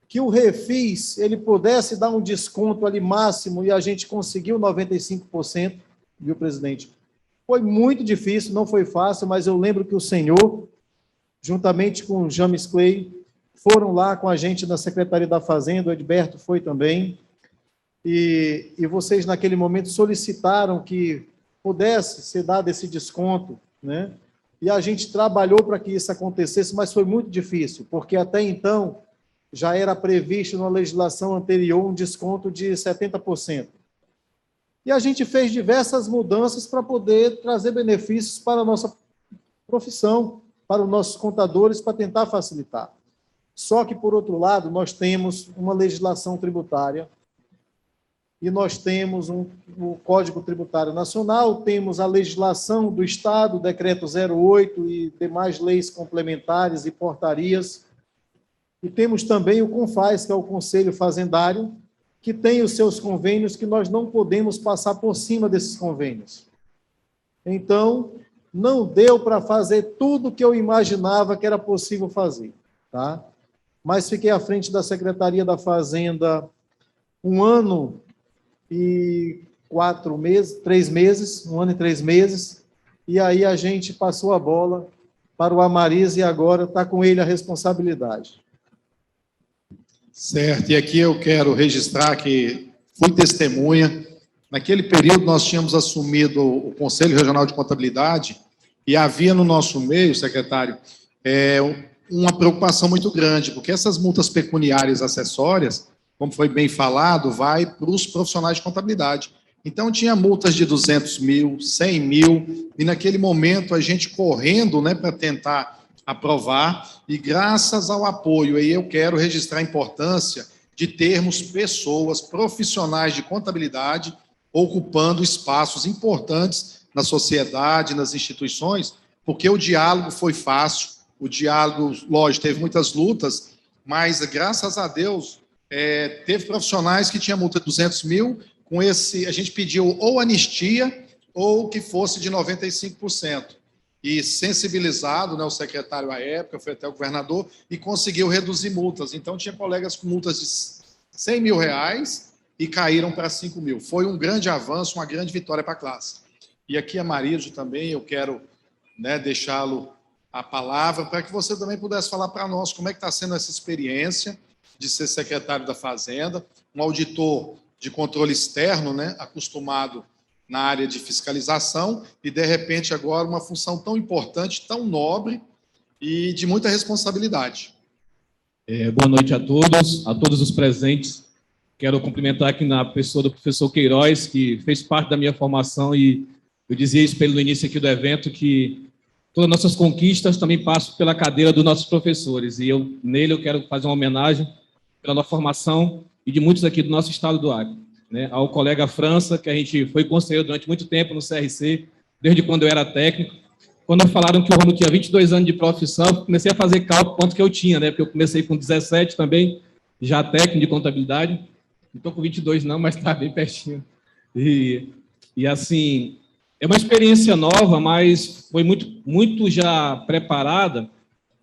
que o refis ele pudesse dar um desconto ali máximo e a gente conseguiu 95%, viu, presidente? Foi muito difícil, não foi fácil, mas eu lembro que o senhor, juntamente com o James Clay, foram lá com a gente na Secretaria da Fazenda, o Edberto foi também, e vocês naquele momento solicitaram que pudesse ser dado esse desconto, né? E a gente trabalhou para que isso acontecesse, mas foi muito difícil, porque até então já era previsto na legislação anterior um desconto de 70%. E a gente fez diversas mudanças para poder trazer benefícios para a nossa profissão, para os nossos contadores, para tentar facilitar. Só que, por outro lado, nós temos uma legislação tributária e nós temos o Código Tributário Nacional, temos a legislação do Estado, o Decreto 08 e demais leis complementares e portarias, e temos também o CONFAS, que é o Conselho Fazendário, que tem os seus convênios, que nós não podemos passar por cima desses convênios. Então, não deu para fazer tudo o que eu imaginava que era possível fazer, tá? Mas fiquei à frente da Secretaria da Fazenda 1 ano e 3 meses, 1 ano e 3 meses, e aí a gente passou a bola para o Amariz e agora está com ele a responsabilidade. Certo, e aqui eu quero registrar que fui testemunha. Naquele período nós tínhamos assumido o Conselho Regional de Contabilidade e havia no nosso meio, secretário, uma preocupação muito grande, porque essas multas pecuniárias acessórias, como foi bem falado, vai para os profissionais de contabilidade. Então, tinha multas de 200 mil, 100 mil, e naquele momento a gente correndo, né, para tentar aprovar, e graças ao apoio, aí eu quero registrar a importância de termos pessoas profissionais de contabilidade ocupando espaços importantes na sociedade, nas instituições, porque o diálogo foi fácil, o diálogo, lógico, teve muitas lutas, mas graças a Deus, teve profissionais que tinham multa de 200 mil, com esse, a gente pediu ou anistia ou que fosse de 95%. E sensibilizado, né, o secretário à época, foi até o governador, e conseguiu reduzir multas. Então, tinha colegas com multas de 100 mil reais e caíram para 5 mil. Foi um grande avanço, uma grande vitória para a classe. E aqui a Marijo também, eu quero, né, deixá-lo a palavra para que você também pudesse falar para nós como é que está sendo essa experiência de ser secretário da Fazenda, um auditor de controle externo, né, acostumado na área de fiscalização, e, de repente, agora uma função tão importante, tão nobre e de muita responsabilidade. Boa noite a todos os presentes. Quero cumprimentar aqui na pessoa do professor Queiroz, que fez parte da minha formação, e eu dizia isso no início aqui do evento, que todas as nossas conquistas também passam pela cadeira dos nossos professores, e nele eu quero fazer uma homenagem pela nossa formação e de muitos aqui do nosso estado do Acre, né? Ao colega França, que a gente foi conselheiro durante muito tempo no CRC, desde quando eu era técnico. Quando falaram que o Romulo tinha 22 anos de profissão, eu comecei a fazer cálculo quanto que eu tinha, né? Porque eu comecei com 17 também, já técnico de contabilidade. Não estou com 22 não, mas está bem pertinho. E assim, é uma experiência nova, mas foi muito já preparada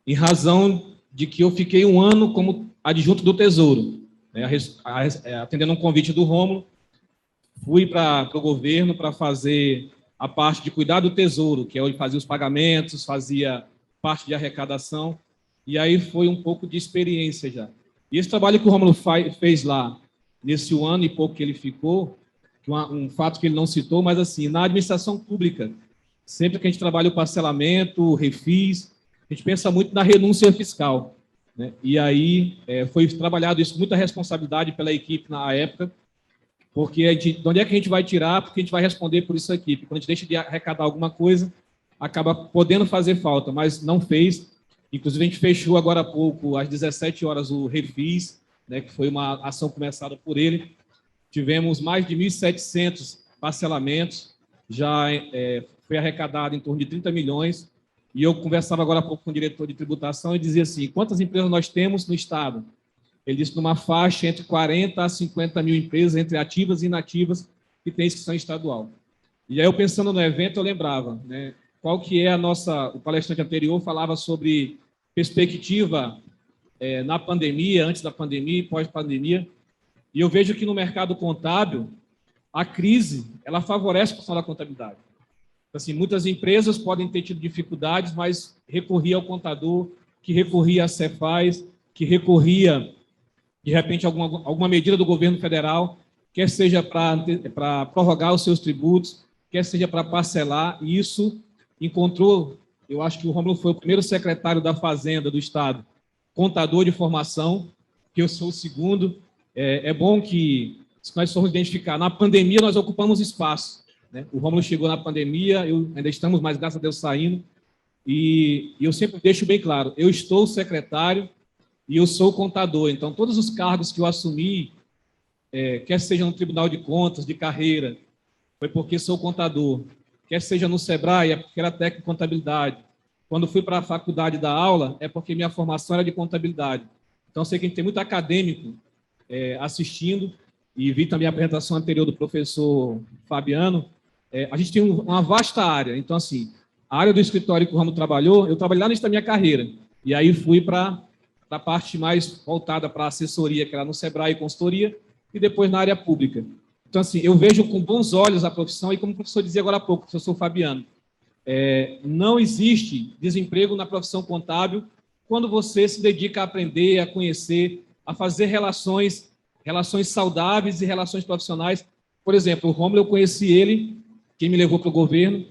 em razão de que eu fiquei um ano como adjunto do Tesouro, né, atendendo um convite do Rômulo. Fui para o governo para fazer a parte de cuidar do Tesouro, que é onde fazia os pagamentos, fazia parte de arrecadação, e aí foi um pouco de experiência já. E esse trabalho que o Rômulo fez lá, nesse ano e pouco que ele ficou, um fato que ele não citou, mas assim, na administração pública, sempre que a gente trabalha o parcelamento, o refis, a gente pensa muito na renúncia fiscal, né? E aí foi trabalhado isso com muita responsabilidade pela equipe na época, porque de onde é que a gente vai tirar? Porque a gente vai responder por isso aqui. Quando a gente deixa de arrecadar alguma coisa, acaba podendo fazer falta, mas não fez. Inclusive, a gente fechou agora há pouco, às 17 horas, o refis, né, que foi uma ação começada por ele. Tivemos mais de 1.700 parcelamentos, já foi arrecadado em torno de 30 milhões, e eu conversava agora há pouco com o diretor de tributação e dizia assim, quantas empresas nós temos no Estado? Ele disse numa faixa entre 40 a 50 mil empresas, entre ativas e inativas, que tem inscrição estadual. E aí eu pensando no evento, eu lembrava, né, qual que é o palestrante anterior falava sobre perspectiva na pandemia, antes da pandemia e pós-pandemia, e eu vejo que no mercado contábil, a crise, ela favorece a função da contabilidade. Assim, muitas empresas podem ter tido dificuldades, mas recorria ao contador, que recorria a Cefaz, que recorria, de repente, a alguma medida do governo federal, quer seja para prorrogar os seus tributos, quer seja para parcelar, e isso encontrou, eu acho que o Rômulo foi o primeiro secretário da Fazenda do Estado, contador de formação, que eu sou o segundo. É bom que, se nós formos identificar, na pandemia nós ocupamos espaço, né? O Rômulo chegou na pandemia, ainda estamos, mas graças a Deus saindo, e eu sempre deixo bem claro, eu estou secretário e eu sou contador, então todos os cargos que eu assumi, quer seja no Tribunal de Contas, de carreira, foi porque sou contador, quer seja no Sebrae, é porque era técnico de contabilidade, quando fui para a faculdade da aula, é porque minha formação era de contabilidade. Então, sei que a gente tem muito acadêmico assistindo, e vi também a apresentação anterior do professor Fabiano. A gente tem uma vasta área. Então, assim, a área do escritório que o Rômulo trabalhou, eu trabalhei lá no início da minha carreira, e aí fui para a parte mais voltada para a assessoria, que era no Sebrae e consultoria, e depois na área pública. Então, assim, eu vejo com bons olhos a profissão, e como o professor dizia agora há pouco, o professor Fabiano, não existe desemprego na profissão contábil quando você se dedica a aprender, a conhecer, a fazer relações saudáveis e relações profissionais. Por exemplo, o Rômulo, eu conheci ele, quem me levou para o governo,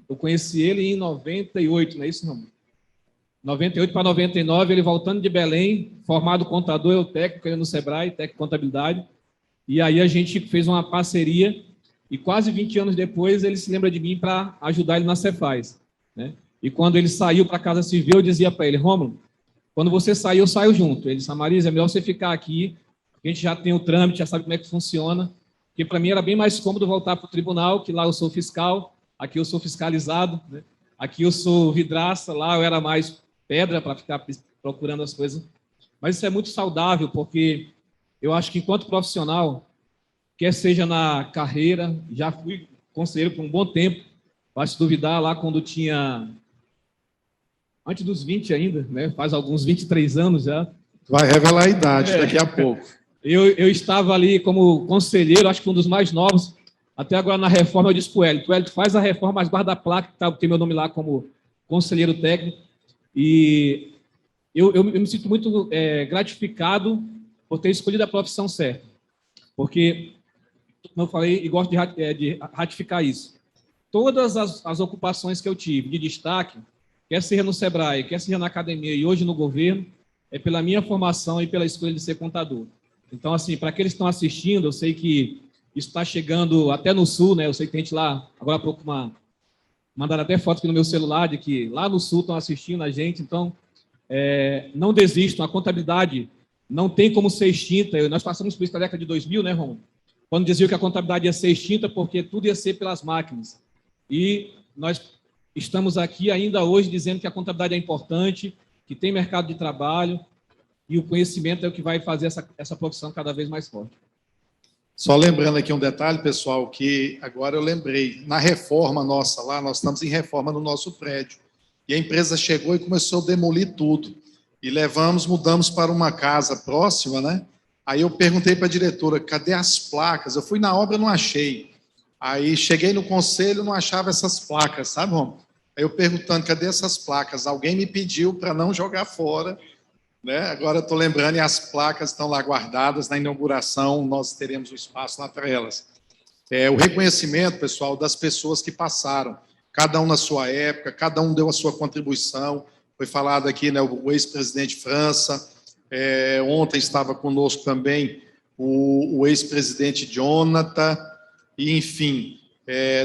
eu conheci ele em 98, não é isso, Rômulo? 98 para 99, ele voltando de Belém, formado contador, eu técnico, ele no Sebrae, técnico de contabilidade, e aí a gente fez uma parceria, e quase 20 anos depois ele se lembra de mim para ajudar ele na Cefaz, né? E quando ele saiu para a Casa Civil, eu dizia para ele: Rômulo, quando você sair, eu saio junto. Ele disse: Marisa, é melhor você ficar aqui, porque a gente já tem o trâmite, já sabe como é que funciona, porque para mim era bem mais cômodo voltar para o tribunal, que lá eu sou fiscal, aqui eu sou fiscalizado, né? Aqui eu sou vidraça, lá eu era mais pedra para ficar procurando as coisas. Mas isso é muito saudável, porque eu acho que enquanto profissional, quer seja na carreira, já fui conselheiro por um bom tempo, vai se duvidar lá quando tinha, antes dos 20 ainda, né? Faz alguns 23 anos já. Vai revelar a idade daqui a pouco. Eu estava ali como conselheiro, acho que um dos mais novos, até agora na reforma eu disse para o Hélio: tu faz a reforma, mas guarda a placa, que tem meu nome lá como conselheiro técnico, e eu me sinto muito gratificado por ter escolhido a profissão certa, porque, como eu falei, e gosto de ratificar isso, todas as ocupações que eu tive de destaque, quer seja no Sebrae, quer seja na academia e hoje no governo, é pela minha formação e pela escolha de ser contador. Então, assim, para aqueles que estão assistindo, eu sei que isso está chegando até no Sul, né? Eu sei que tem gente lá, agora há pouco, mandaram até foto aqui no meu celular de que lá no Sul estão assistindo a gente. Então, não desistam, a contabilidade não tem como ser extinta. Nós passamos por isso na década de 2000, né, Romulo? Quando diziam que a contabilidade ia ser extinta porque tudo ia ser pelas máquinas. E nós estamos aqui ainda hoje dizendo que a contabilidade é importante, que tem mercado de trabalho, e o conhecimento é o que vai fazer essa profissão cada vez mais forte. Só lembrando aqui um detalhe, pessoal, que agora eu lembrei, na reforma nossa lá, nós estamos em reforma no nosso prédio, e a empresa chegou e começou a demolir tudo, e mudamos para uma casa próxima, né? Aí eu perguntei para a diretora: cadê as placas? Eu fui na obra e não achei. Aí cheguei no conselho e não achava essas placas, sabe, Romulo? Aí eu perguntando: cadê essas placas? Alguém me pediu para não jogar fora, né? Agora eu estou lembrando, e as placas estão lá guardadas. Na inauguração nós teremos um espaço lá para elas. O reconhecimento, pessoal, das pessoas que passaram, cada um na sua época, cada um deu a sua contribuição. Foi falado aqui, né, o ex-presidente França, ontem estava conosco também o ex-presidente Jonathan, e enfim,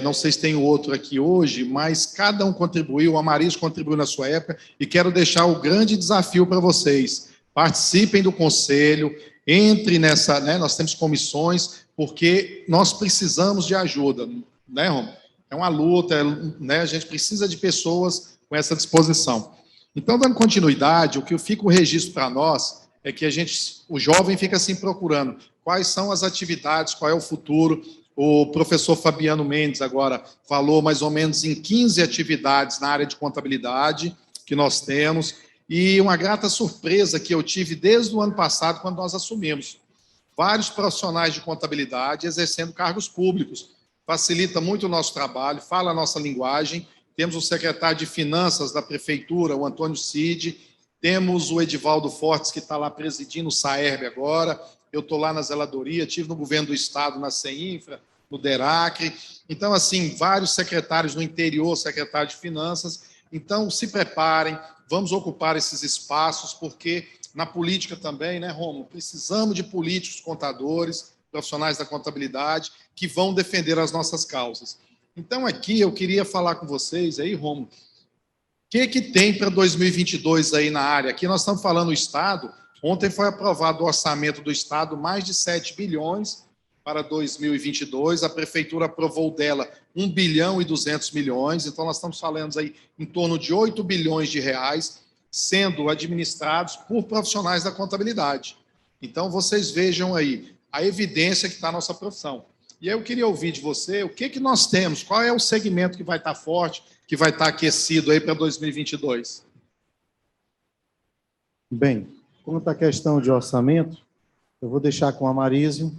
não sei se tem outro aqui hoje, mas cada um contribuiu, a Marisa contribuiu na sua época, e quero deixar o grande desafio para vocês: participem do conselho, entre nessa, né, nós temos comissões, porque nós precisamos de ajuda, né, Romulo? É uma luta, né, a gente precisa de pessoas com essa disposição. Então, dando continuidade, o que fica o registro para nós é que o jovem fica assim procurando quais são as atividades, qual é o futuro. O professor Fabiano Mendes agora falou mais ou menos em 15 atividades na área de contabilidade que nós temos, e uma grata surpresa que eu tive desde o ano passado, quando nós assumimos. Vários profissionais de contabilidade exercendo cargos públicos. Facilita muito o nosso trabalho, fala a nossa linguagem. Temos o secretário de Finanças da Prefeitura, o Antônio Cid, temos o Edivaldo Fortes, que está lá presidindo o SAERB agora, eu estou lá na zeladoria, estive no governo do Estado, na CEINFRA, no DERACRE. Então, assim, vários secretários no interior, secretário de Finanças. Então, se preparem, vamos ocupar esses espaços, porque na política também, né, Romulo, precisamos de políticos, contadores, profissionais da contabilidade, que vão defender as nossas causas. Então, aqui eu queria falar com vocês aí, Romulo, o que tem para 2022 aí na área? Aqui nós estamos falando do Estado. Ontem foi aprovado o orçamento do Estado, mais de 7 bilhões para 2022. A Prefeitura aprovou dela 1 bilhão e 200 milhões. Então, nós estamos falando aí em torno de 8 bilhões de reais sendo administrados por profissionais da contabilidade. Então, vocês vejam aí a evidência que está a nossa profissão. E aí eu queria ouvir de você o que nós temos, qual é o segmento que vai estar forte, que vai estar aquecido aí para 2022. Bem, quanto à questão de orçamento, eu vou deixar com a Marísio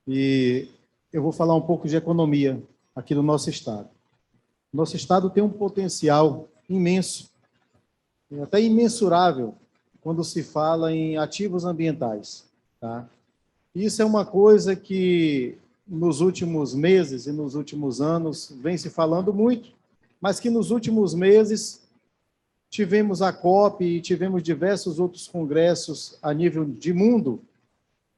e eu vou falar um pouco de economia aqui no nosso Estado. Nosso Estado tem um potencial imenso, até imensurável, quando se fala em ativos ambientais, tá? Isso é uma coisa que nos últimos meses e nos últimos anos vem se falando muito, mas que nos últimos meses tivemos a COP e tivemos diversos outros congressos a nível de mundo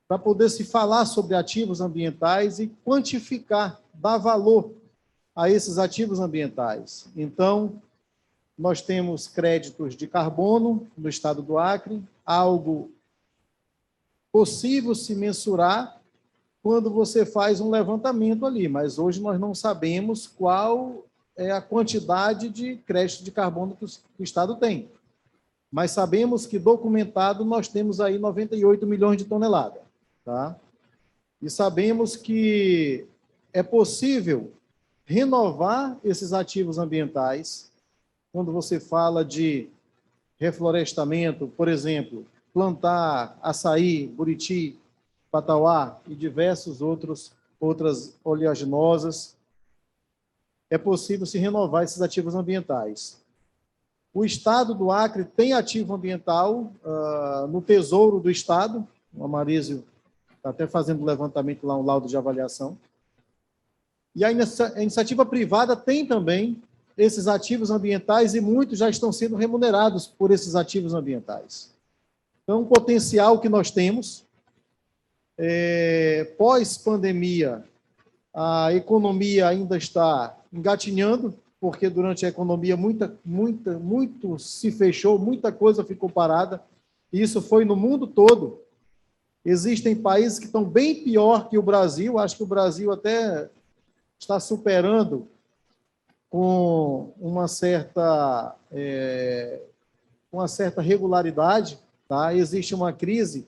para poder se falar sobre ativos ambientais e quantificar, dar valor a esses ativos ambientais. Então, nós temos créditos de carbono no estado do Acre, algo possível se mensurar quando você faz um levantamento ali, mas hoje nós não sabemos qual é a quantidade de crédito de carbono que o estado tem. Mas sabemos que documentado nós temos aí 98 milhões de toneladas, tá? E sabemos que é possível renovar esses ativos ambientais quando você fala de reflorestamento, por exemplo, plantar açaí, buriti, patauá e diversos outras oleaginosas, é possível se renovar esses ativos ambientais. O Estado do Acre tem ativo ambiental no Tesouro do Estado, o Amarísio está até fazendo levantamento lá, um laudo de avaliação. E a iniciativa privada tem também esses ativos ambientais e muitos já estão sendo remunerados por esses ativos ambientais. Então, o potencial que nós temos, pós-pandemia, a economia ainda está engatinhando, porque durante a economia muito se fechou, muita coisa ficou parada, e isso foi no mundo todo. Existem países que estão bem pior que o Brasil, acho que o Brasil até está superando com uma certa regularidade, tá? Existe uma crise,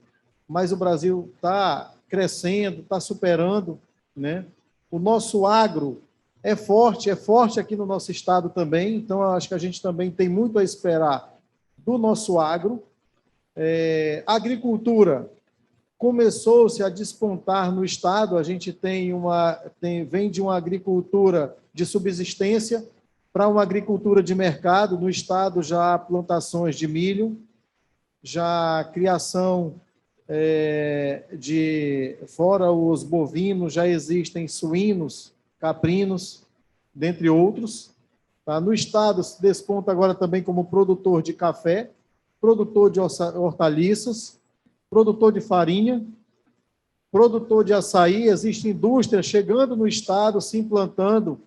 mas o Brasil está crescendo, está superando, né? O nosso agro é forte aqui no nosso estado também, então eu acho que a gente também tem muito a esperar do nosso agro. A agricultura começou-se a despontar no estado, a gente vem de uma agricultura de subsistência para uma agricultura de mercado. No estado já há plantações de milho, já há criação fora os bovinos, já existem suínos, caprinos, dentre outros. Tá? No estado se desponta agora também como produtor de café, produtor de hortaliças, produtor de farinha, produtor de açaí. Existe indústria chegando no estado, se implantando,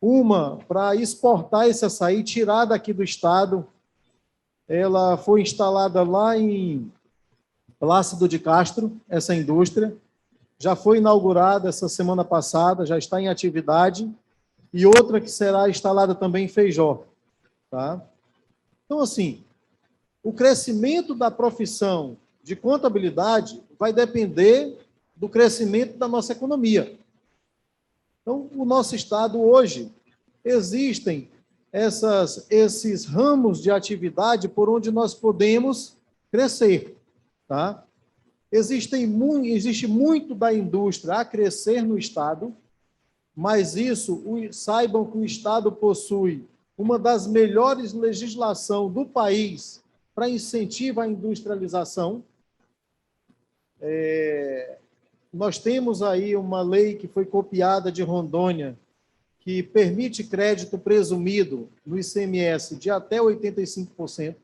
uma para exportar esse açaí, tirar daqui do estado. Ela foi instalada lá em Plácido de Castro, essa indústria. Já foi inaugurada essa semana passada, já está em atividade, e outra que será instalada também em Feijó. Tá? Então, assim, o crescimento da profissão de contabilidade vai depender do crescimento da nossa economia. Então, o nosso estado hoje, existem esses ramos de atividade por onde nós podemos crescer. Tá? Existe muito da indústria a crescer no estado, mas saibam que o estado possui uma das melhores legislações do país para incentivar a industrialização. Nós temos aí uma lei que foi copiada de Rondônia, que permite crédito presumido no ICMS de até 85%,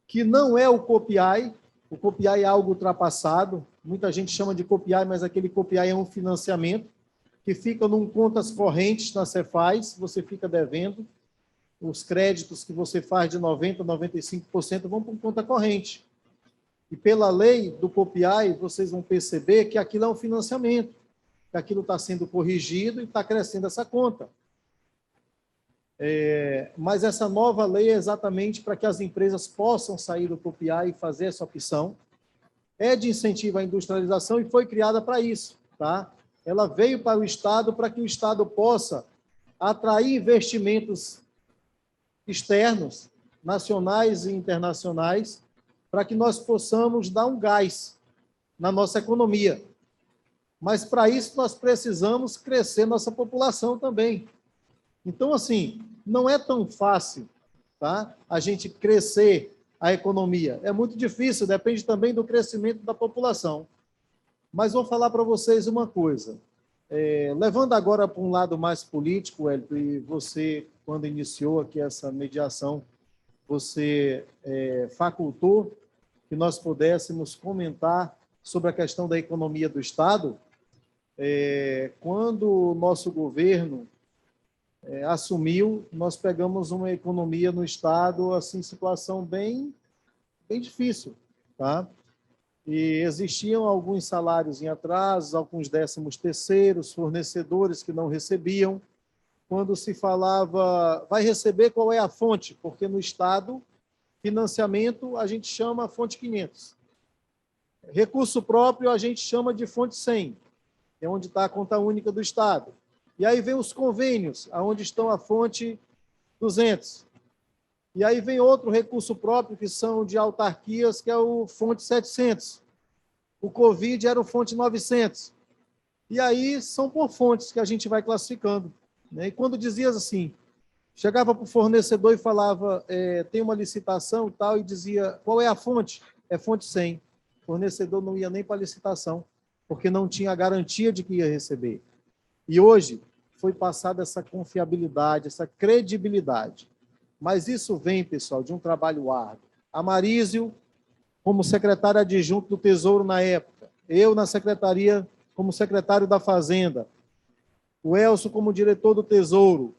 que não é o COPIAI. O COPIAI é algo ultrapassado, muita gente chama de COPIAI, mas aquele COPIAI é um financiamento que fica num contas correntes na Cefaz, você fica devendo, os créditos que você faz de 90%, 95% vão para conta corrente. E pela lei do COPIAI, vocês vão perceber que aquilo é um financiamento, que aquilo está sendo corrigido e está crescendo essa conta. Mas essa nova lei é exatamente para que as empresas possam sair do COPIAI e fazer essa opção. É de incentivo à industrialização e foi criada para isso. Tá? Ela veio para o Estado para que o Estado possa atrair investimentos externos, nacionais e internacionais, para que nós possamos dar um gás na nossa economia. Mas, para isso, nós precisamos crescer nossa população também. Então, assim, não é tão fácil, tá, a gente crescer a economia. É muito difícil, depende também do crescimento da população. Mas vou falar para vocês uma coisa. Levando agora para um lado mais político, Hélio, e você, quando iniciou aqui essa mediação, você facultou que nós pudéssemos comentar sobre a questão da economia do Estado. Quando o nosso governo assumiu, nós pegamos uma economia no Estado, assim, situação bem difícil, tá? E existiam alguns salários em atraso, alguns 13º, fornecedores que não recebiam. Quando se falava, vai receber, qual é a fonte? Porque no Estado, financiamento a gente chama a fonte 500. Recurso próprio a gente chama de fonte 100, é onde está a conta única do Estado. E aí vem os convênios, aonde estão a fonte 200. E aí vem outro recurso próprio, que são de autarquias, que é o fonte 700. O Covid era o fonte 900. E aí são por fontes que a gente vai classificando, né? E quando dizias assim, chegava para o fornecedor e falava, tem uma licitação e tal, e dizia, qual é a fonte? É fonte 100. O fornecedor não ia nem para a licitação, porque não tinha a garantia de que ia receber. E hoje foi passada essa confiabilidade, essa credibilidade. Mas isso vem, pessoal, de um trabalho árduo. A Marísio, como secretária adjunto do Tesouro na época, eu na secretaria como secretário da Fazenda, o Elcio como diretor do Tesouro.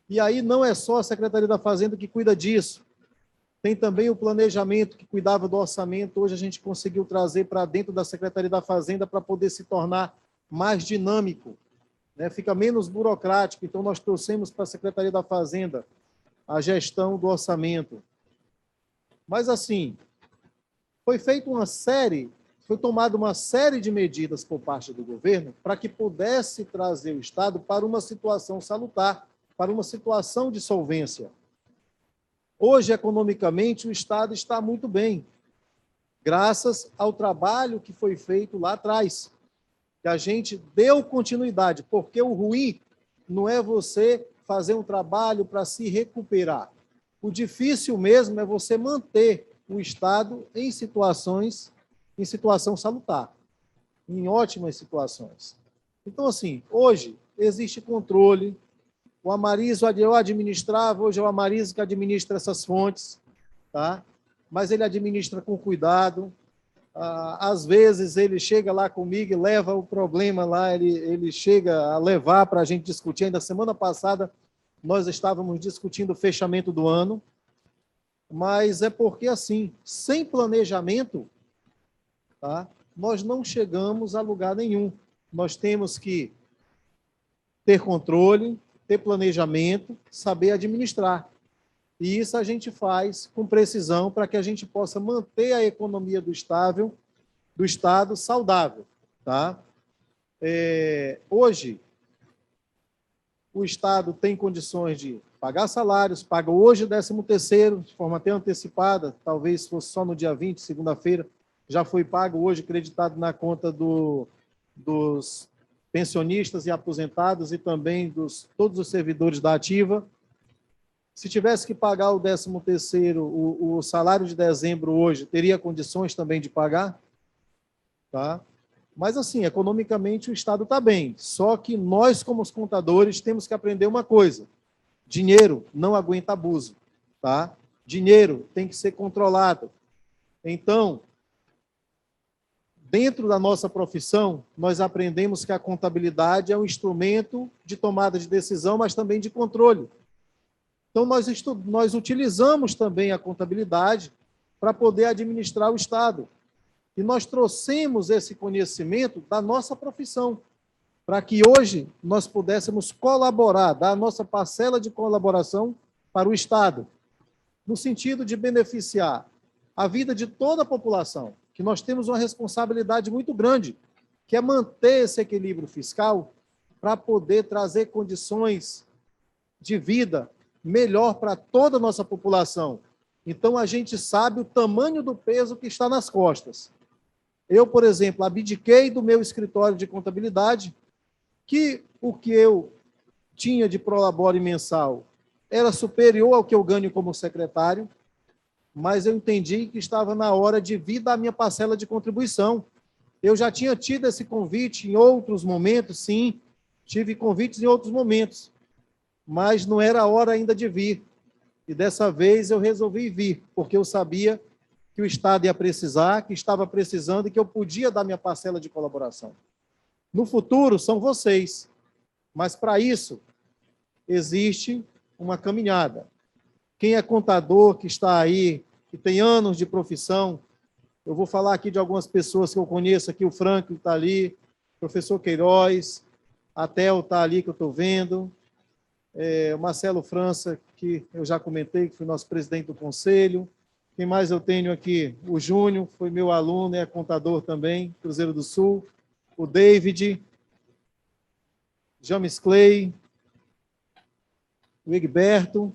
E aí não é só a Secretaria da Fazenda que cuida disso. Tem também o planejamento que cuidava do orçamento. Hoje a gente conseguiu trazer para dentro da Secretaria da Fazenda para poder se tornar mais dinâmico, né? Fica menos burocrático. Então, nós trouxemos para a Secretaria da Fazenda a gestão do orçamento. Mas, assim, foi tomada uma série de medidas por parte do governo para que pudesse trazer o Estado para uma situação salutar, para uma situação de solvência. Hoje, economicamente, o Estado está muito bem, graças ao trabalho que foi feito lá atrás, que a gente deu continuidade, porque o ruim não é você fazer um trabalho para se recuperar. O difícil mesmo é você manter o Estado em situação salutar, em ótimas situações. Então, assim, hoje existe controle. O Amarísio eu administrava, hoje é o Amarísio que administra essas fontes, tá? Mas ele administra com cuidado. Às vezes ele chega lá comigo e leva o problema lá, ele chega a levar para a gente discutir. Ainda semana passada nós estávamos discutindo o fechamento do ano, mas é porque, assim, sem planejamento, tá? Nós não chegamos a lugar nenhum. Nós temos que ter controle, ter planejamento, saber administrar. E isso a gente faz com precisão para que a gente possa manter a economia do Estado saudável, tá? Hoje, o Estado tem condições de pagar salários, paga hoje o 13º, de forma até antecipada, talvez fosse só no dia 20, segunda-feira, já foi pago hoje, creditado na conta dos pensionistas e aposentados e também todos os servidores da ativa. Se tivesse que pagar o 13º, o salário de dezembro hoje, teria condições também de pagar, tá? Mas, assim, economicamente o Estado está bem, só que nós, como os contadores, temos que aprender uma coisa: dinheiro não aguenta abuso, tá? Dinheiro tem que ser controlado. Então, dentro da nossa profissão, nós aprendemos que a contabilidade é um instrumento de tomada de decisão, mas também de controle. Então, nós utilizamos também a contabilidade para poder administrar o Estado. E nós trouxemos esse conhecimento da nossa profissão, para que hoje nós pudéssemos colaborar, dar a nossa parcela de colaboração para o Estado, no sentido de beneficiar a vida de toda a população, que nós temos uma responsabilidade muito grande, que é manter esse equilíbrio fiscal para poder trazer condições de vida melhor para toda a nossa população. Então, a gente sabe o tamanho do peso que está nas costas. Eu, por exemplo, abdiquei do meu escritório de contabilidade, que o que eu tinha de prolabore mensal era superior ao que eu ganho como secretário, mas eu entendi que estava na hora de vir da minha parcela de contribuição. Eu já tinha tido esse convite em outros momentos, sim, tive convites em outros momentos, mas não era a hora ainda de vir. E dessa vez eu resolvi vir, porque eu sabia que o Estado ia precisar, que estava precisando e que eu podia dar minha parcela de colaboração. No futuro, são vocês. Mas, para isso, existe uma caminhada. Quem é contador, que está aí, que tem anos de profissão, eu vou falar aqui de algumas pessoas que eu conheço aqui, o Franco está ali, o professor Queiroz, a Theo está ali, que eu estou vendo, o Marcelo França, que eu já comentei, que foi nosso presidente do conselho. Quem mais eu tenho aqui? O Júnior, foi meu aluno, é contador também, Cruzeiro do Sul. O David, James Clay, o Egberto.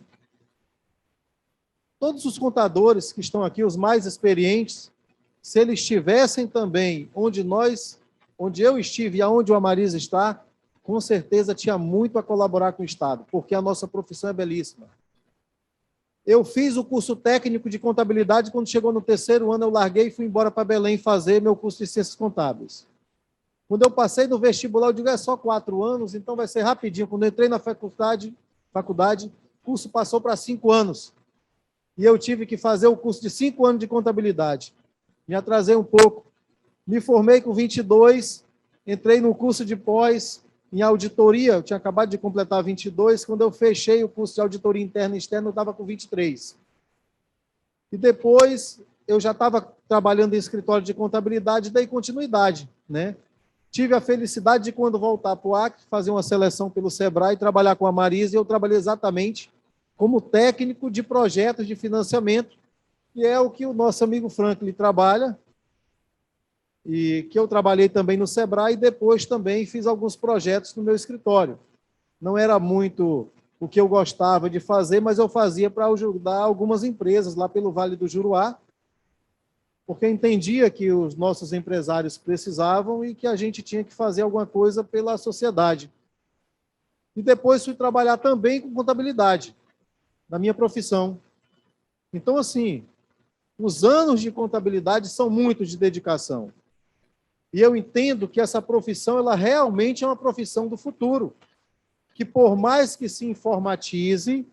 Todos os contadores que estão aqui, os mais experientes, se eles estivessem também onde eu estive e aonde o Amariz está, com certeza tinha muito a colaborar com o Estado, porque a nossa profissão é belíssima. Eu fiz o curso técnico de contabilidade, quando chegou no 3º ano eu larguei e fui embora para Belém fazer meu curso de ciências contábeis. Quando eu passei no vestibular, eu digo, é só 4 anos, então vai ser rapidinho. Quando eu entrei na faculdade, o curso passou para 5 anos. E eu tive que fazer o curso de 5 anos de contabilidade. Me atrasei um pouco. Me formei com 22, entrei no curso de pós em auditoria, eu tinha acabado de completar 22, quando eu fechei o curso de auditoria interna e externa, eu estava com 23. E depois, eu já estava trabalhando em escritório de contabilidade, dei continuidade, né? Tive a felicidade de, quando voltar para o Acre, fazer uma seleção pelo Sebrae, trabalhar com a Marisa, e eu trabalhei exatamente como técnico de projetos de financiamento, que é o que o nosso amigo Franklin trabalha, e que eu trabalhei também no Sebrae, e depois também fiz alguns projetos no meu escritório. Não era muito o que eu gostava de fazer, mas eu fazia para ajudar algumas empresas lá pelo Vale do Juruá, porque entendia que os nossos empresários precisavam e que a gente tinha que fazer alguma coisa pela sociedade. E depois fui trabalhar também com contabilidade, na minha profissão. Então, assim, os anos de contabilidade são muitos de dedicação. E eu entendo que essa profissão, ela realmente é uma profissão do futuro, que por mais que se informatize,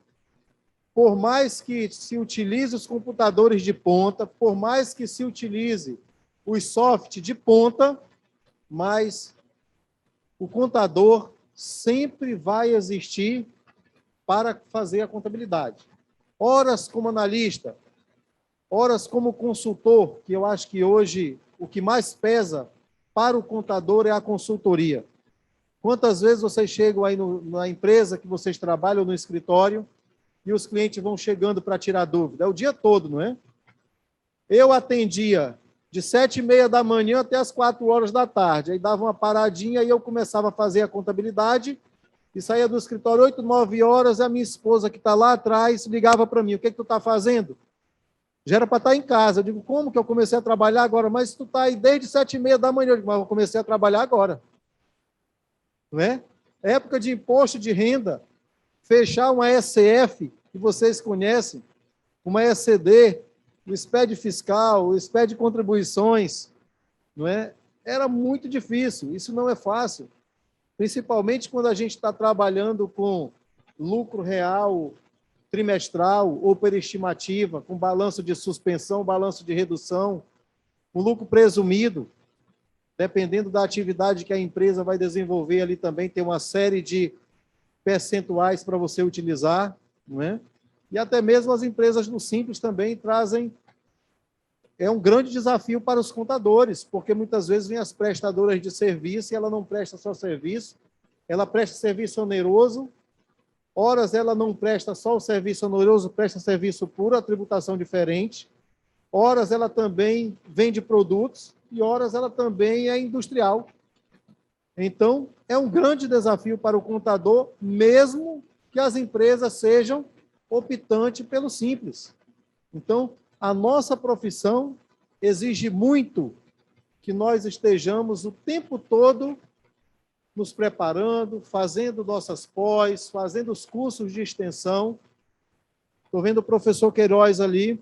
por mais que se utilize os computadores de ponta, por mais que se utilize os softwares de ponta, mas o contador sempre vai existir para fazer a contabilidade. Horas como analista, horas como consultor, que eu acho que hoje o que mais pesa para o contador é a consultoria. Quantas vezes vocês chegam aí na empresa que vocês trabalham, no escritório, e os clientes vão chegando para tirar dúvida? É o dia todo, não é? Eu atendia de 7h30 da manhã até as 4 horas da tarde. Aí dava uma paradinha e eu começava a fazer a contabilidade e saía do escritório 8, 9 horas, e a minha esposa, que está lá atrás, ligava para mim: o que tu está fazendo? Já era para estar em casa. Eu digo: como que eu comecei a trabalhar agora? Mas tu está aí desde 7h30 da manhã. Eu digo: mas eu comecei a trabalhar agora. Não é? Época de imposto de renda, fechar uma SF, que vocês conhecem, uma ECD, o SPED fiscal, o SPED de contribuições, não é? Era muito difícil, isso não é fácil, principalmente quando a gente está trabalhando com lucro real trimestral ou por estimativa, com balanço de suspensão, balanço de redução, o lucro presumido, dependendo da atividade que a empresa vai desenvolver, ali também tem uma série de percentuais para você utilizar, não é? E até mesmo as empresas no Simples também trazem, é um grande desafio para os contadores, porque muitas vezes vêm as prestadoras de serviço e ela não presta só serviço, ela presta serviço oneroso, horas ela não presta só o serviço oneroso, presta serviço puro, a tributação diferente, horas ela também vende produtos e horas ela também é industrial. Então, é um grande desafio para o contador, mesmo que as empresas sejam optantes pelo Simples. Então, a nossa profissão exige muito que nós estejamos o tempo todo nos preparando, fazendo nossas pós, fazendo os cursos de extensão. Estou vendo o professor Queiroz ali.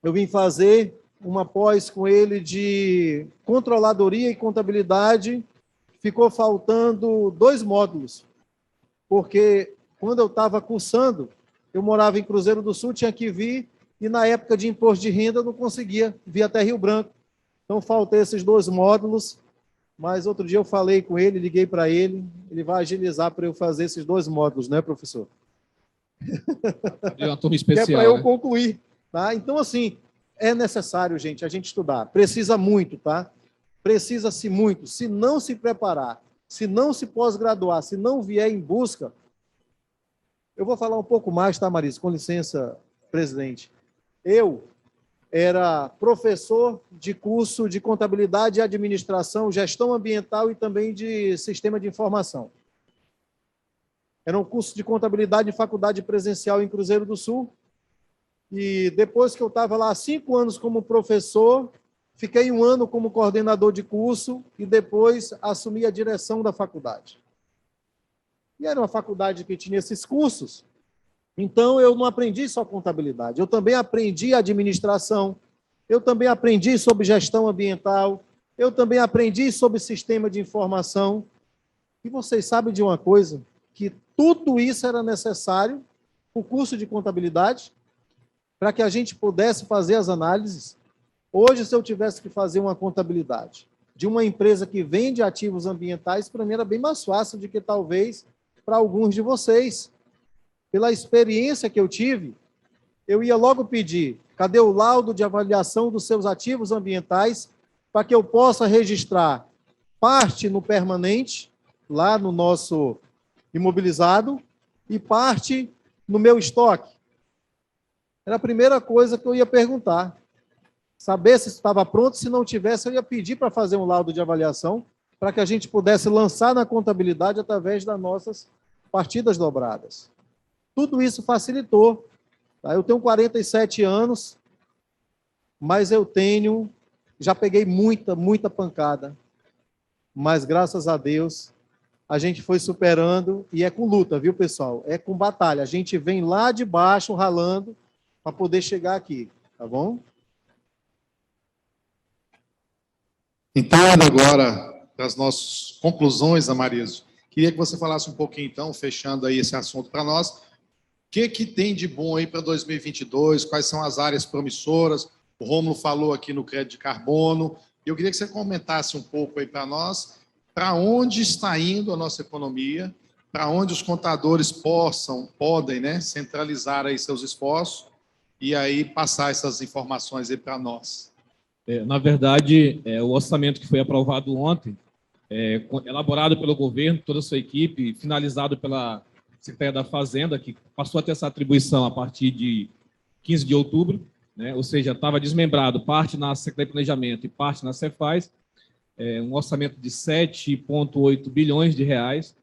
Eu vim fazer uma pós com ele de controladoria e contabilidade. Ficou faltando 2 módulos, porque quando eu estava cursando, eu morava em Cruzeiro do Sul, tinha que vir e na época de imposto de renda eu não conseguia vir até Rio Branco. Então, faltei esses 2 módulos, mas outro dia eu falei com ele, liguei para ele vai agilizar para eu fazer esses 2 módulos, né, professor? É uma turma Que é especial, para eu né? concluir, tá? Então, assim, é necessário, gente, a gente estudar. Precisa muito, tá? Precisa-se muito. Se não se preparar, se não se pós-graduar, se não vier em busca... Eu vou falar um pouco mais, tá, Marisa? Com licença, presidente. Eu era professor de curso de contabilidade e administração, gestão ambiental e também de sistema de informação. Era um curso de contabilidade em faculdade presencial em Cruzeiro do Sul. E depois que eu estava lá 5 anos como professor, fiquei 1 ano como coordenador de curso e depois assumi a direção da faculdade. E era uma faculdade que tinha esses cursos. Então, eu não aprendi só contabilidade, eu também aprendi administração, eu também aprendi sobre gestão ambiental, eu também aprendi sobre sistema de informação. E vocês sabem de uma coisa? Que tudo isso era necessário, o curso de contabilidade, para que a gente pudesse fazer as análises. Hoje, se eu tivesse que fazer uma contabilidade de uma empresa que vende ativos ambientais, para mim era bem mais fácil do que talvez para alguns de vocês. Pela experiência que eu tive, eu ia logo pedir, cadê o laudo de avaliação dos seus ativos ambientais, para que eu possa registrar parte no permanente, lá no nosso imobilizado, e parte no meu estoque. Era a primeira coisa que eu ia perguntar. Saber se estava pronto, se não tivesse, eu ia pedir para fazer um laudo de avaliação, para que a gente pudesse lançar na contabilidade através das nossas partidas dobradas. Tudo isso facilitou. Tá? Eu tenho 47 anos, mas já peguei muita pancada. Mas, graças a Deus, a gente foi superando, e é com luta, viu, pessoal? É com batalha. A gente vem lá de baixo, ralando, para poder chegar aqui, tá bom? Então, indo agora para as nossas conclusões, Amariso, queria que você falasse um pouquinho, então, fechando aí esse assunto para nós, o que tem de bom aí para 2022, quais são as áreas promissoras, o Rômulo falou aqui no crédito de carbono, eu queria que você comentasse um pouco aí para nós, para onde está indo a nossa economia, para onde os contadores podem, né, centralizar aí seus esforços e aí passar essas informações aí para nós. Na verdade, o orçamento que foi aprovado ontem, elaborado pelo governo, toda a sua equipe, finalizado pela Secretaria da Fazenda, que passou a ter essa atribuição a partir de 15 de outubro, né? Ou seja, estava desmembrado, parte na Secretaria de Planejamento e parte na Cefaz, um orçamento de 7,8 bilhões de reais.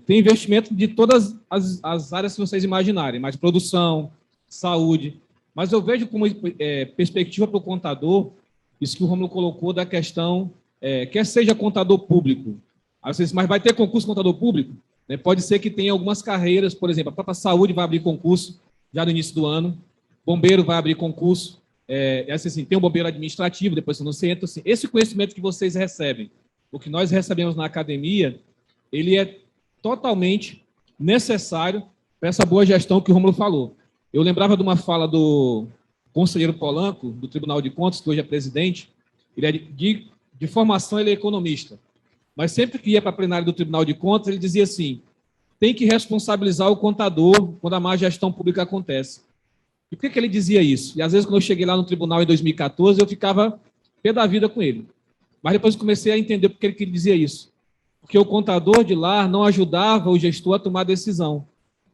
Tem investimento de todas as áreas que vocês imaginarem, mais produção, saúde, mas eu vejo como perspectiva para o contador, isso que o Rômulo colocou da questão, quer seja contador público, aí vocês, mas vai ter concurso contador público? Né? Pode ser que tenha algumas carreiras, por exemplo, a própria saúde vai abrir concurso já no início do ano, bombeiro vai abrir concurso, assim, tem um bombeiro administrativo, depois você não se entra, assim, esse conhecimento que vocês recebem, o que nós recebemos na academia, ele é totalmente necessário para essa boa gestão que o Rômulo falou. Eu lembrava de uma fala do conselheiro Polanco, do Tribunal de Contas, que hoje é presidente, ele é de formação, ele é economista, mas sempre que ia para a plenária do Tribunal de Contas, ele dizia assim, tem que responsabilizar o contador quando a má gestão pública acontece. E por que ele dizia isso? E às vezes, quando eu cheguei lá no tribunal em 2014, eu ficava pé da vida com ele. Mas depois eu comecei a entender por que ele dizia isso. Porque o contador de lá não ajudava o gestor a tomar decisão,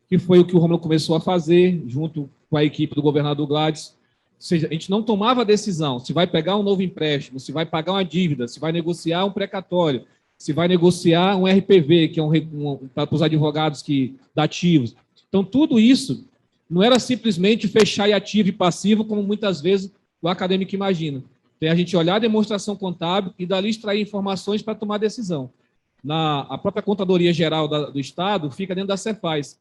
que foi o que o Rômulo começou a fazer, junto com a equipe do governador Gladys. Ou seja, a gente não tomava decisão se vai pegar um novo empréstimo, se vai pagar uma dívida, se vai negociar um precatório, se vai negociar um RPV, que é para os advogados dativos. Então, tudo isso não era simplesmente fechar em ativo e passivo, como muitas vezes o acadêmico imagina. Tem a gente olhar a demonstração contábil e dali extrair informações para tomar decisão. A própria Contadoria Geral do Estado fica dentro da Cefaz.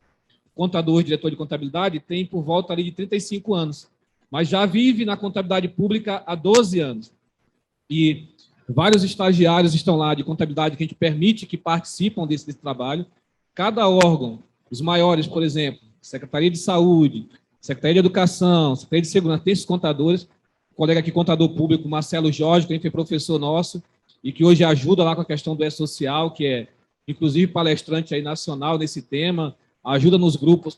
Contador, diretor de contabilidade, tem por volta ali de 35 anos, mas já vive na contabilidade pública há 12 anos. E vários estagiários estão lá de contabilidade que a gente permite que participam desse trabalho. Cada órgão, os maiores, por exemplo, Secretaria de Saúde, Secretaria de Educação, Secretaria de Segurança, tem esses contadores, o colega aqui, contador público, Marcelo Jorge, que foi professor nosso, e que hoje ajuda lá com a questão do E-Social, que é, inclusive, palestrante aí nacional nesse tema, ajuda nos grupos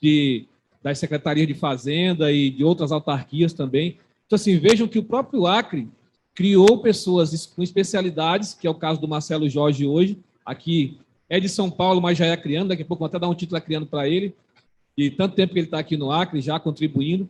das secretarias de Fazenda e de outras autarquias também. Então, assim, vejam que o próprio Acre criou pessoas com especialidades, que é o caso do Marcelo Jorge hoje, aqui é de São Paulo, mas já é acriano, daqui a pouco vou até dar um título acriano para ele, e tanto tempo que ele está aqui no Acre, já contribuindo.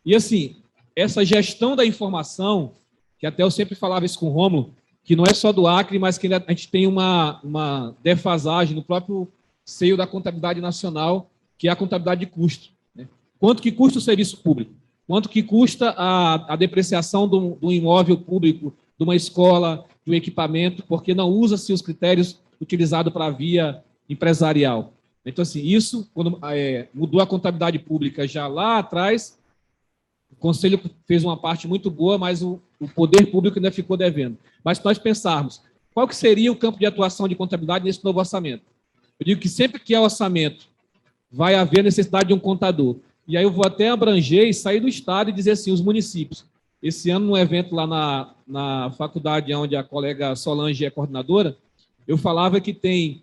E, assim, essa gestão da informação, que até eu sempre falava isso com o Rômulo, que não é só do Acre, mas que a gente tem uma defasagem no próprio seio da contabilidade nacional, que é a contabilidade de custo. Né? Quanto que custa o serviço público? Quanto que custa a depreciação do imóvel público, de uma escola, de um equipamento, porque não usa-se os critérios utilizados para a via empresarial. Então, assim, isso, quando mudou a contabilidade pública já lá atrás, o Conselho fez uma parte muito boa, mas o poder público ainda ficou devendo. Mas se nós pensarmos, qual que seria o campo de atuação de contabilidade nesse novo orçamento? Eu digo que sempre que é orçamento, vai haver necessidade de um contador. E aí eu vou até abranger e sair do Estado e dizer assim, os municípios. Esse ano, num evento lá na faculdade onde a colega Solange é coordenadora, eu falava que tem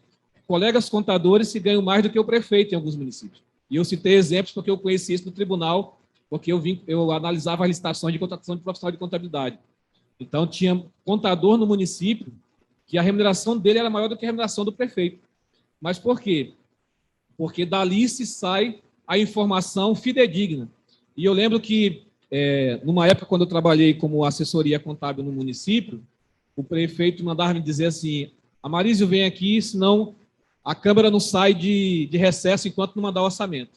colegas contadores que ganham mais do que o prefeito em alguns municípios. E eu citei exemplos porque eu conheci isso no tribunal, porque eu analisava as licitações de contratação de profissional de contabilidade. Então, tinha contador no município que a remuneração dele era maior do que a remuneração do prefeito. Mas por quê? Porque dali se sai a informação fidedigna. E eu lembro que, numa época, quando eu trabalhei como assessoria contábil no município, o prefeito mandava me dizer assim, Amarísio, vem aqui, senão a Câmara não sai de recesso enquanto não mandar o orçamento.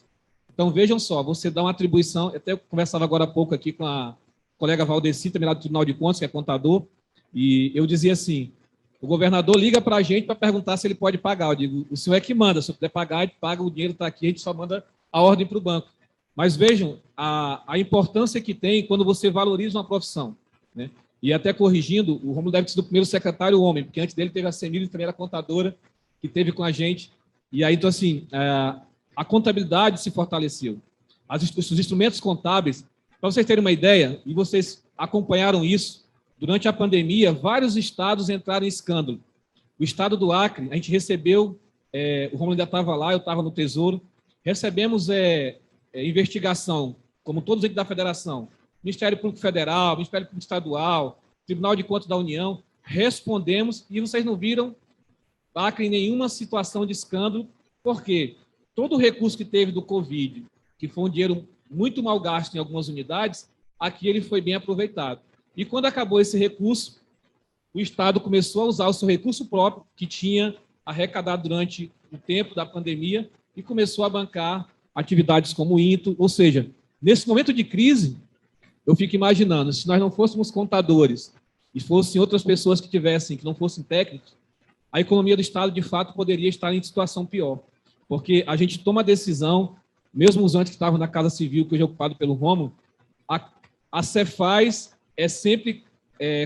Então, vejam só, você dá uma atribuição, até eu conversava agora há pouco aqui com a colega Valdeci, também lá do Tribunal de Contas, que é contador, e eu dizia assim, o governador liga para a gente para perguntar se ele pode pagar. Eu digo, o senhor é que manda, se eu puder pagar, a gente paga, o dinheiro está aqui, a gente só manda a ordem para o banco. Mas vejam a importância que tem quando você valoriza uma profissão. Né? E até corrigindo, o Rômulo deve ter sido o primeiro secretário homem, porque antes dele teve a Semília, que também era contadora, que teve com a gente. E aí, então, assim, a contabilidade se fortaleceu. Os instrumentos contábeis, para vocês terem uma ideia, e vocês acompanharam isso, durante a pandemia, vários estados entraram em escândalo. O estado do Acre, a gente recebeu, o Rômulo ainda estava lá, eu estava no Tesouro, recebemos investigação, como todos eles da Federação, Ministério Público Federal, Ministério Público Estadual, Tribunal de Contas da União, respondemos e vocês não viram Acre em nenhuma situação de escândalo, porque todo o recurso que teve do Covid, que foi um dinheiro muito mal gasto em algumas unidades, aqui ele foi bem aproveitado. E quando acabou esse recurso, o Estado começou a usar o seu recurso próprio, que tinha arrecadado durante o tempo da pandemia, e começou a bancar atividades como o INTO. Ou seja, nesse momento de crise, eu fico imaginando, se nós não fôssemos contadores e fossem outras pessoas que não fossem técnicos, a economia do Estado, de fato, poderia estar em situação pior. Porque a gente toma a decisão, mesmo os antes que estavam na Casa Civil, que hoje é ocupado pelo Rômulo, a Cefaz é sempre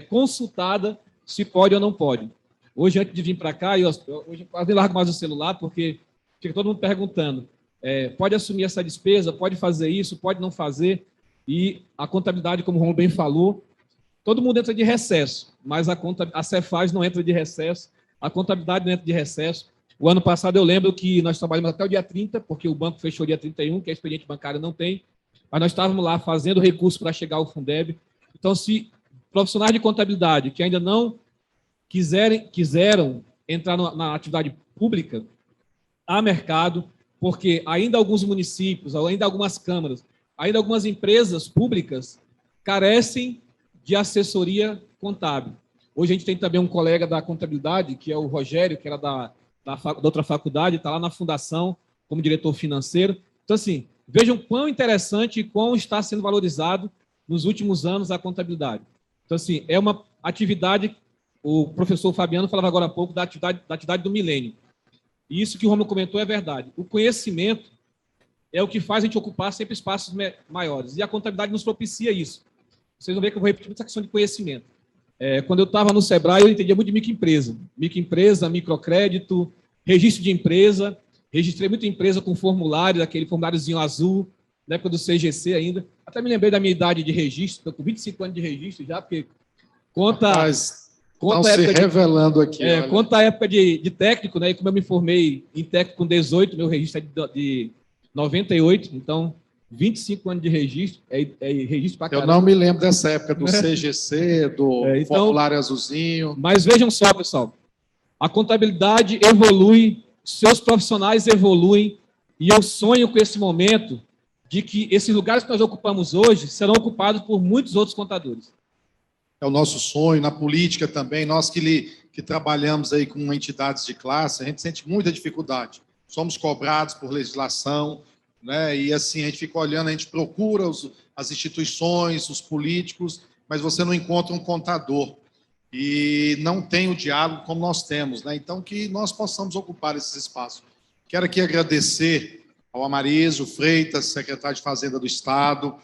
consultada se pode ou não pode. Hoje, antes de vir para cá, hoje eu quase largo mais o celular, porque fica todo mundo perguntando, pode assumir essa despesa, pode fazer isso, pode não fazer, e a contabilidade, como o Rômulo bem falou, todo mundo entra de recesso, mas a Cefaz não entra de recesso, a contabilidade não entra de recesso. O ano passado eu lembro que nós trabalhamos até o dia 30, porque o banco fechou dia 31, que a expediente bancária não tem, mas nós estávamos lá fazendo recurso para chegar ao Fundeb. Então, se profissionais de contabilidade que ainda não quiseram entrar na atividade pública, há mercado, porque ainda alguns municípios, ainda algumas câmaras, ainda algumas empresas públicas carecem de assessoria contábil. Hoje a gente tem também um colega da contabilidade, que é o Rogério, que era da outra faculdade, está lá na fundação como diretor financeiro. Então, assim, vejam quão interessante e quão está sendo valorizado nos últimos anos a contabilidade. Então, assim, é uma atividade, o professor Fabiano falava agora há pouco da atividade do milênio. E isso que o Rômulo comentou é verdade. O conhecimento é o que faz a gente ocupar sempre espaços maiores. E a contabilidade nos propicia isso. Vocês vão ver que eu vou repetir muita questão de conhecimento. Quando eu estava no Sebrae, eu entendia muito de microempresa. Microempresa, microcrédito, registro de empresa. Registrei muita empresa com formulário, aquele formuláriozinho azul, na época do CGC ainda. Até me lembrei da minha idade de registro, estou com 25 anos de registro já, porque conta... Estão se revelando aqui. Conta a época de técnico, né? E como eu me formei em técnico com 18, meu registro é de 98, então 25 anos de registro, é registro para caramba. Eu não me lembro dessa época do CGC, do então, formulário azulzinho. Mas vejam só, pessoal, a contabilidade evolui, seus profissionais evoluem, e eu sonho com esse momento de que esses lugares que nós ocupamos hoje serão ocupados por muitos outros contadores. É o nosso sonho, na política também, nós que trabalhamos aí com entidades de classe, a gente sente muita dificuldade. Somos cobrados por legislação, né? E assim, a gente fica olhando, a gente procura as instituições, os políticos, mas você não encontra um contador. E não tem o diálogo como nós temos, né? Então, que nós possamos ocupar esses espaços. Quero aqui agradecer ao Amarísio Freitas, secretário de Fazenda do Estado,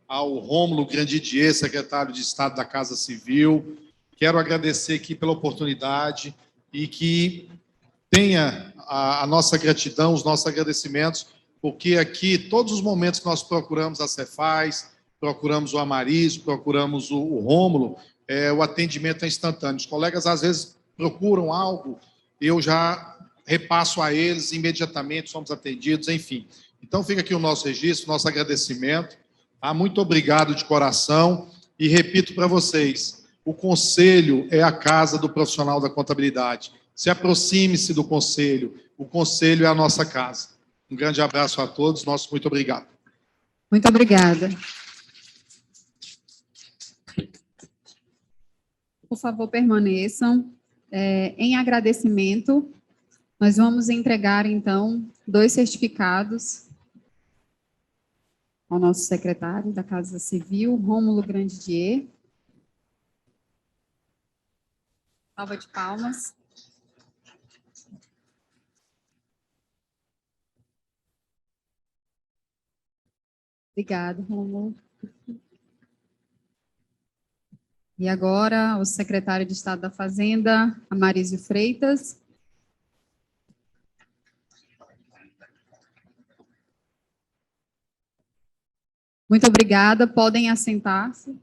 ao Rômulo Grandidier, secretário de Estado da Casa Civil. Quero agradecer aqui pela oportunidade e que tenha a nossa gratidão, os nossos agradecimentos, porque aqui, todos os momentos que nós procuramos a Cefaz, procuramos o Amarísio, procuramos o Rômulo, o atendimento é instantâneo. Os colegas, às vezes, procuram algo, eu já repasso a eles imediatamente, somos atendidos, enfim. Então, fica aqui o nosso registro, nosso agradecimento. Muito obrigado de coração e repito para vocês, o Conselho é a casa do profissional da contabilidade. Se aproxime-se do Conselho, o Conselho é a nossa casa. Um grande abraço a todos, nosso muito obrigado. Muito obrigada. Por favor, permaneçam. Em agradecimento, nós vamos entregar, então, 2 certificados ao nosso secretário da Casa Civil, Rômulo Grandidier. Salva de palmas. Obrigada, Rômulo. E agora, o secretário de Estado da Fazenda, Amarísio Freitas. Muito obrigada, podem assentar-se.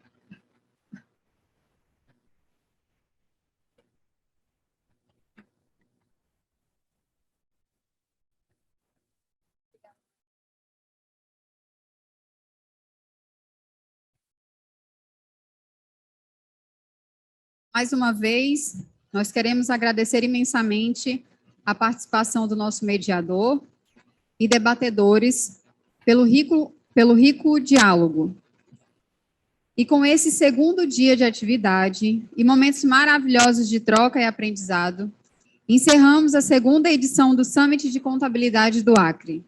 Mais uma vez, nós queremos agradecer imensamente a participação do nosso mediador e debatedores pelo rico diálogo. E com esse segundo dia de atividade e momentos maravilhosos de troca e aprendizado, encerramos a segunda edição do Summit de Contabilidade do Acre.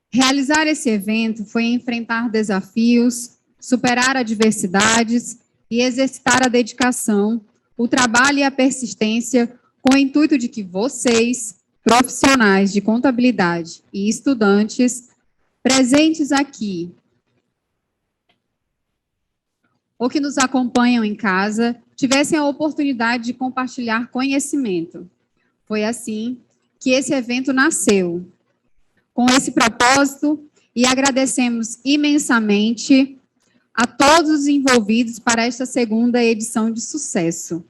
Realizar esse evento foi enfrentar desafios, superar adversidades e exercitar a dedicação, o trabalho e a persistência com o intuito de que vocês, profissionais de contabilidade e estudantes, presentes aqui ou que nos acompanham em casa, tivessem a oportunidade de compartilhar conhecimento. Foi assim que esse evento nasceu, com esse propósito, e agradecemos imensamente a todos os envolvidos para esta segunda edição de sucesso,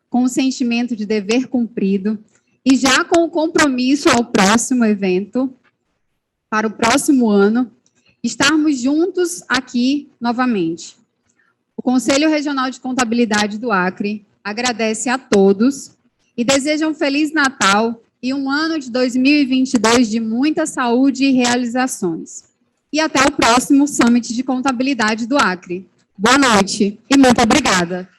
com o sentimento de dever cumprido e já com o compromisso ao próximo evento, para o próximo ano, estarmos juntos aqui novamente. O Conselho Regional de Contabilidade do Acre agradece a todos e deseja um Feliz Natal e um ano de 2022 de muita saúde e realizações. E até o próximo Summit de Contabilidade do Acre. Boa noite e muito obrigada.